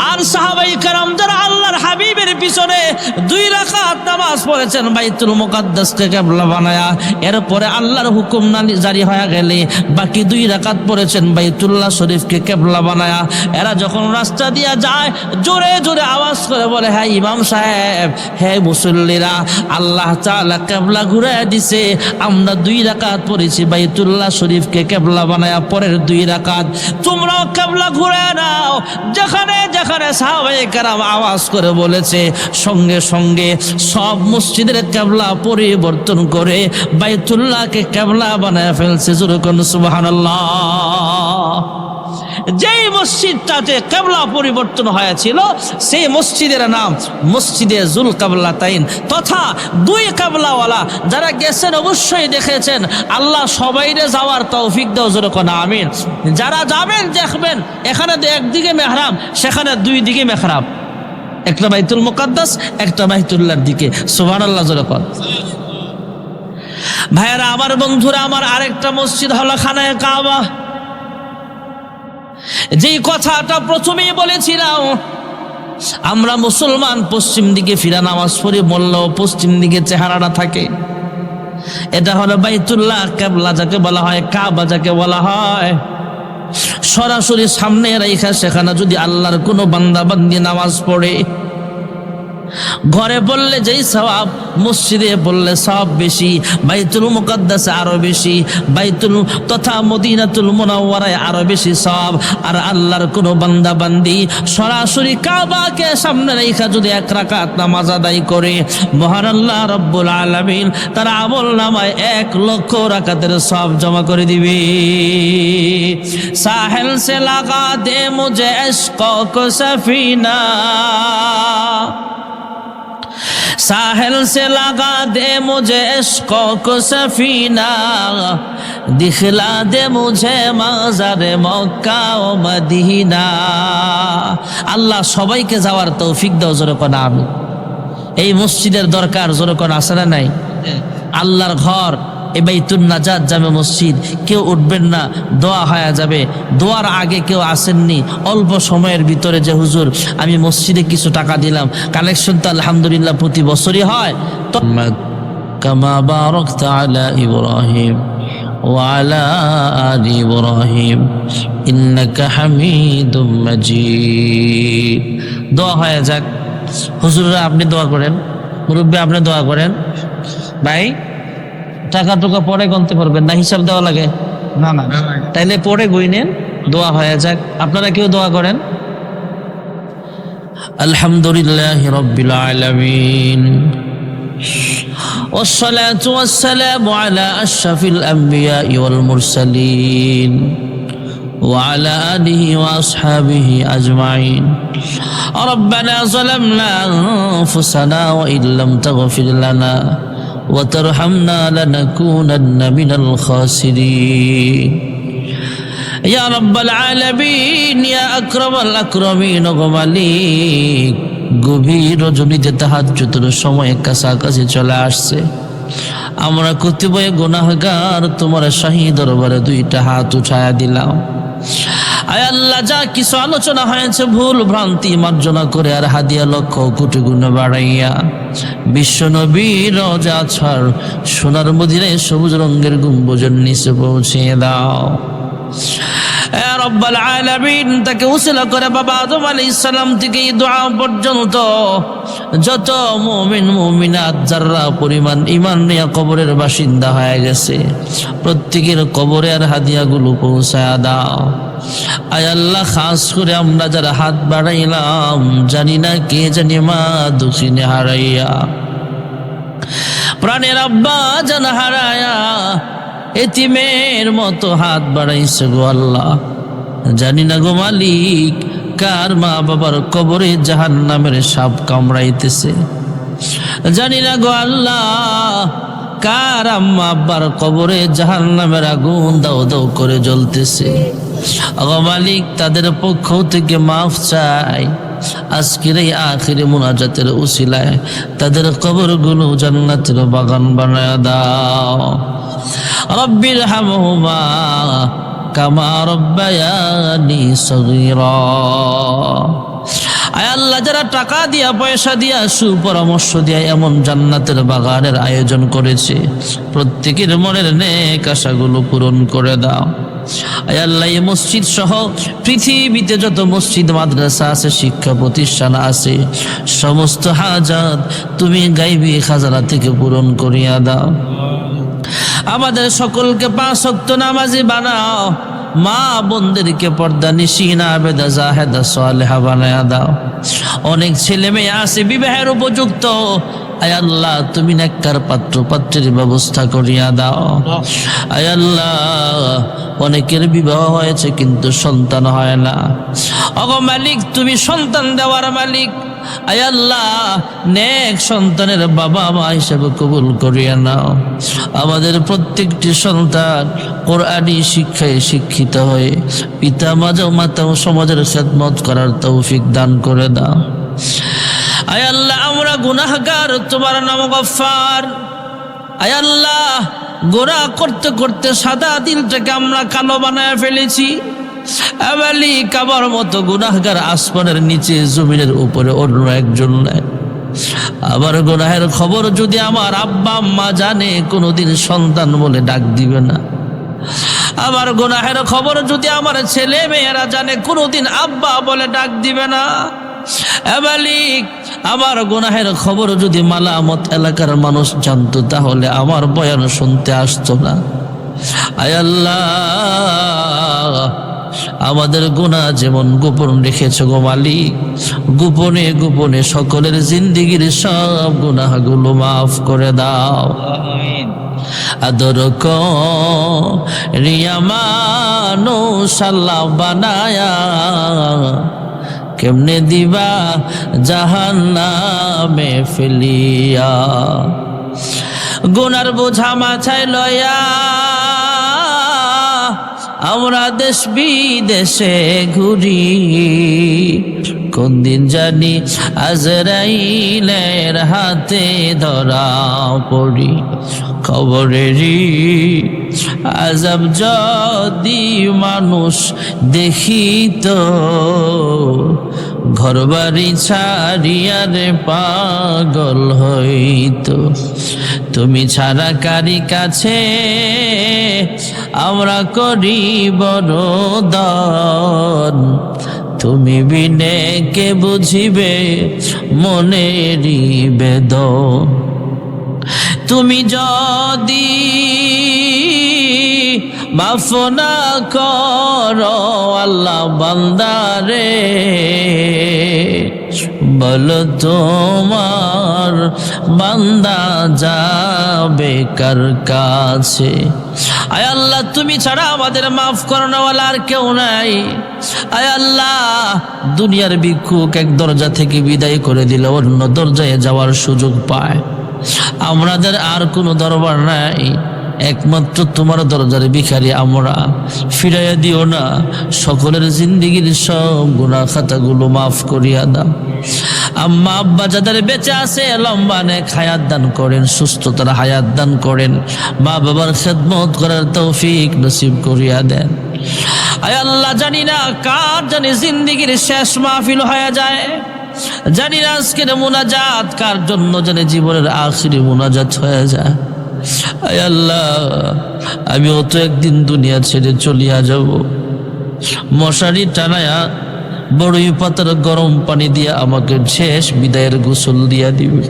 [SPEAKER 1] আর সাহাবায়ে কেরাম যারা আল্লাহর হাবিবের পিছনে 2 রাকাত নামাজ পড়েছেন বাইতুল মুকাদ্দাসকে কিবলা বানায়া, এরপরে আল্লাহর হুকুম জারি হয়ে গেলে বাকি 2 রাকাত পড়েছেন বাইতুল্লাহ শরীফকে কিবলা বানায়া। এরা যখন রাস্তা দিয়া যায় জোরে জোরে আওয়াজ করে বলে, হ্যাঁ ইমাম সাহেব, হ্যাঁ মুসল্লিরা, আল্লাহ তাআলা কিবলা ঘুরাইয়া দিছে, আমরা 2 রাকাত পড়েছি বাইতুল্লাহ শরীফকে কিবলা বানায়া, পরের 2 রাকাত তোমরাও কিবলা ঘুরাইয়া নাও। যেখানে যেখানে সাহাবায়ে কেরাম আওয়াজ করে বলেছে, সঙ্গে সঙ্গে সব মসজিদের কিবলা পরিবর্তন করে বাইতুল্লাহকে কিবলা বানায়া ফেলছে। জোরে কোন সুবহানাল্লাহ। যেই মসজিদটাতে কিবলা পরিবর্তন হয়েছিল সেই মসজিদের নাম মসজিদে জুল কিবলাতাইন, তথা 2 কিবলাওয়ালা। যারা গেছেন অবশ্যই দেখেছেন। আল্লাহ সবাইরে যাওয়ার তৌফিক দাও, জোরে কোন আমিন। যারা যাবেন দেখবেন এখানে একদিকে মেহরাব, সেখানে 2 দিকে মেহরাব, একটা বাইতুল মুকাদ্দাস, একটা বাইতুল্লাহর দিকে। সুবহানাল্লাহ, জোরে কোন। ভাইয়েরা আমার, বন্ধুরা আমার, আরেকটা মসজিদ হলো খানায়ে কাবা। যেই কথাটা প্রথমেই বলেছিলাম, আমরা মুসলমান পশ্চিম দিকে ফিরা নামাজ পড়ি, বললেও পশ্চিম দিকে চেহারাটা থাকে। এটা হলো বাইতুল্লাহ কিবলা যাকে বলা হয়, কাবা যাকে বলা হয়। সরাসরি সামনে রাইখা সেখানে যদি আল্লাহর কোনো বান্দা বান্দি নামাজ পড়ে, ঘরে পড়লে যেই সওয়াব, মসজিদে পড়লে সওয়াব বেশি, বাইতুল মুকাদ্দাসে আরো বেশি, বাইতুল তথা মদিনাতুল মুনাওয়ারায় আরো বেশি সওয়াব। আর আল্লাহর কোনো বান্দা বান্দি সরাসরি কাবাকে সামনে রেখে যদি 1 রাকাত নামাজ আদায় করে, মহান আল্লাহ রব্বুল আলামিন তার আমল নামায় 1 লক্ষ রাকাতের সওয়াব জমা করে দিবে। সাহেল সে লাগা দে মুঝে ইশক কো সফিনা, साहिल से लगा दे मुझे इश्क को सफीना, दिखला दे मुझे मज़ार मक्का ও মদিনা। আল্লাহ সবাইকে যাওয়ার তৌফিক দাও, জোরে কোন আমিন। এই মসজিদের দরকার, জোরে কোন আছে না নাই? আল্লাহর ঘর, এই বাইতুন নাজাত জামে মসজিদ, কেউ উঠবেন না, দোয়া হয়ে যাবে। দোয়ার আগে কেউ আসেননি, অল্প সময়ের ভিতরে যে হুজুর আমি মসজিদে কিছু টাকা দিলাম, কালেকশন তো আলহামদুলিল্লাহ প্রতি বছরই হয়। তো কামা বারাকতা আলা ইব্রাহিম ওয়া আলা আলি ইব্রাহিম ইন্নাকা হামিদুম মাজিদ। দোয়া হয়ে যাক। হুজুররা আপনি দোয়া করেন, মুরব্বী আপনি দোয়া করেন। ভাই টাকা টুকা পরে গুনতে পারবেন না, হিসাব দেওয়া লাগে না? না, তাইলে পরে গুইনেন, দোয়া হয়ে যাক। আপনারা কেউ দোয়া করেন। আলহামদুলিল্লাহি রাব্বিল আলামিন والصلاة والسلام على أشرف الأنبياء والمرسلين وعلى آله وأصحابه أجمعين. ربنا ظلمنا أنفسنا وإن لم تغفر لنا وترحمنا لنكونن من الخاسرين. ইয়া রাব্বাল আলামিন, ইয়া আকরামাল আকরামিন, গো মালিক, গভীর রজনীতে তাহাজ্জুদের সময় কাছাকাছি চলে আসছে। আমরা কতিপয় গুনাহগার তোমার শাহী দরবারে দুইটা হাত উঠায়া দিলাম। আয় আল্লাহ, যা কিছু আলোচনা হয়েছে ভুল ভ্রান্তি মার্জনা করে আর হাদিয়া লক্ষ কোটি গুণ বাড়াইয়া বিশ্ব নবীর রওজা ছাড় সোনার মদিনায় সবুজ রঙের গম্বুজের নিচে পৌঁছিয়ে দাও। ইয়া রাব্বাল আলামিন, তাকে উসিলা করে বাবা আদম আলাইহিস সালাম থেকে এই দোয়া পর্যন্ত যত মুমিন মুমিনাত যারা পরিমাণ ঈমান নিয়ে কবরের বাসিন্দা হয়ে গেছে প্রত্যেকের কবরে আর হাদিয়াগুলো পৌঁছায়া দাও। আয় আল্লাহ, খাস করে আমরা যারা হাত বাড়াইলাম জানি না কে জানি মা দুঃখিনে হারাইয়া প্রাণের আব্বা জান হারায়া এতিমের মতো হাত বাড়াইছে গো আল্লাহ। জানি না গো মালিক, কার মা বাবার কবরে জাহান্নামের সাপ কামড়াইতেছে। জানি না গো আল্লাহ, কার আম্মা আব্বার কবরে জাহান্নামের আগুন দাও দাও করে জ্বলতেছে। গো মালিক, তাদের পক্ষ থেকে মাফ চাই। আজকের এই আখিরে মুনাজাতের উসিলায় তাদের কবরগুলো জান্নাতের বাগান বানায় দাও। রব্বির হামহুমা কামা রব্বায়ানি সগীরা। আয় আল্লাহ, যারা টাকা দিয়া পয়সা দিয়া সুপরামর্শ দিয়া এমন জান্নাতের বাগানের আয়োজন করেছে প্রত্যেকের মনের নেক আশাগুলো পূরণ করে দাও। আয় আল্লাহ, এই মসজিদ সহ পৃথিবীতে যত মসজিদ মাদ্রাসা আছে শিক্ষা প্রতিষ্ঠান আছে সমস্ত হাজাত তুমি গাইবি খাজানা থেকে পূরণ করিয়া দাও। আমাদের সকলকে 5 ওয়াক্ত নামাজি বানাও। মা বোনদেরকে পর্দা নিশিনা আবেদা জাহেদা সালেহা বানায়া দাও। অনেক ছেলে মেয়ে আছে বিবাহের উপযুক্ত, আয় আল্লাহ তুমি নেককার পাত্র পাত্রের ব্যবস্থা করিয়া দাও। আয় আল্লাহ, অনেকের বিবাহ হয়েছে কিন্তু সন্তান হয় না। ওগো মালিক, তুমি সন্তান দেওয়ার মালিক। আয় আল্লাহ, নেক সন্তানের বাবা মা হিসেবে কবুল করিয়া নাও। আমাদের প্রত্যেকটি সন্তান কোরআনী শিক্ষায় শিক্ষিত হয়ে পিতা মাতা ও সমাজের খেদমত করার তৌফিক দান করে দাও। আয় আল্লাহ, আমরা গুনাহগার, তোমার নাম গফফার। আয় আল্লাহ, গোনা করতে করতে সাদা দিলটাকে আমরা কালো বানায় ফেলেছি। আবালি কাবার মতো গুনাহগার আসমানের নিচে জমিনের উপরে অন্য একজন নাই। আবার গুনাহের খবর যদি আমার আব্বা আম্মা জানে কোনোদিন সন্তান বলে ডাক দিবে না। আমার গুনাহের খবর যদি আমার ছেলে মেয়েরা জানে কোনোদিন আব্বা বলে ডাক দিবে না। মালিক, আমার গুনাহের খবর যদি মালামত এলাকার মানুষ জানতো তাহলে আমার বয়ান শুনতে আসতো না। আয় আল্লাহ, আমাদের গুনাহ যেমন গোপন রেখেছ গো মালিক, গোপনে গোপনে সকলের জিন্দেগির সব গুনাহগুলো মাফ করে দাও। আদর করিয়া মানুষ আল্লাহ বানায়া কেমনে দিবা জাহান্নামে ফেলিয়া। গুনার বোঝা মাথায় লয়া আমরা দেশ বিদেশে ঘুরি, কোন দিন জানি আজরাইলের হাতে ধরা পড়ি। কবরেরই আযাব যদি মানুষ দেখিত, ঘরবাড়ি ছাড়িয়া রে পাগল হইত। তুমি ছাড়া কারি কাছে আমরা করি বরদান, তুমি বিনে কে বুঝিবে মনেরই বেদন। তুমি যদি মাফ না করো আল্লাহ বান্দারে, বলো তোমার বান্দা যাবে কার কাছে। আয় আল্লাহ, তুমি ছাড়া আমাদের মাফ করনেওয়ালা আর কেউ নাই। আয় আল্লাহ, দুনিয়ার ভিক্ষুক এক দরজা থেকে বিদায় করে দিলে অন্য দরজায় যাওয়ার সুযোগ পায়। আমাদের আর কোনো দরবার নাই। একমাত্র তোমার দরজার ভিখারি আমরা, ফিরাইয়া দিও না, সকলের জিন্দিগির সব গুনাহ খাতাগুলো মাফ করিয়া দাও। আম্মা আব্বা যাদের বেঁচে আছে লম্বা নেক হায়াত দান করেন, সুস্থতার হায়াত দান করেন, মা বাবার খেদমত করার তৌফিক নসিব করিয়া দেন। আয় আল্লাহ, জানি না কার জানি জিন্দিগির শেষ মাহফিল হয়ে যায়, জানি না আজকের মুনাজাত কার জন্য জানি জীবনের আখিরি মুনাজাত হয়ে যায়। আয় আল্লাহ, আমিও তো একদিন দুনিয়া ছেড়ে চলিয়া যাব, মশারি টানায়া বড়ই পাতার গরম পানি দিয়া আমাকে শেষ বিদায়ের গোসল দিয়া দিবে,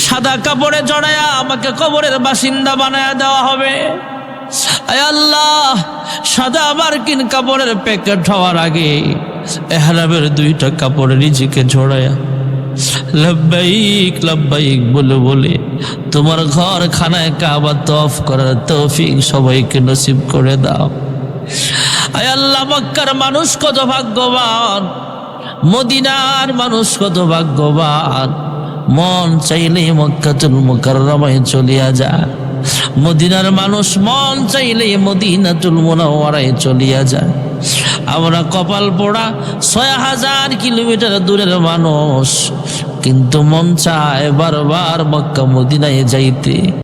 [SPEAKER 1] সাদা কাপড়ে জড়ায়া আমাকে কবরের বাসিন্দা বানায়া দেওয়া হবে। আয় আল্লাহ, সাদা মার্কিন কাপড়ের প্যাকেট হওয়ার আগে এহরামের দুইটা কাপড়ে নিজেকে জড়ায়া লব্বাইক লব্বাইক বলে বলে তোমার ঘর খানায় কাবা তওয়াফ করার তৌফিক সবাইকে নসিব করে দাও। আয় আল্লাহ, মক্কার মানুষ কত ভাগ্যবান, মদিনার মানুষ কত ভাগ্যবান, মন চাইলে মক্কাতুল মুকাররমায় চলিয়া যায়, মদিনার মানুষ মন চাইলে মদিনাতুল মুনাওয়ারায় চলিয়া যায়। আমরা কপাল পোড়া ৬০০০ কিলোমিটার দূরের মানুষ, কিন্তু মন চায় বারবার মক্কা মদিনায় যাইতে।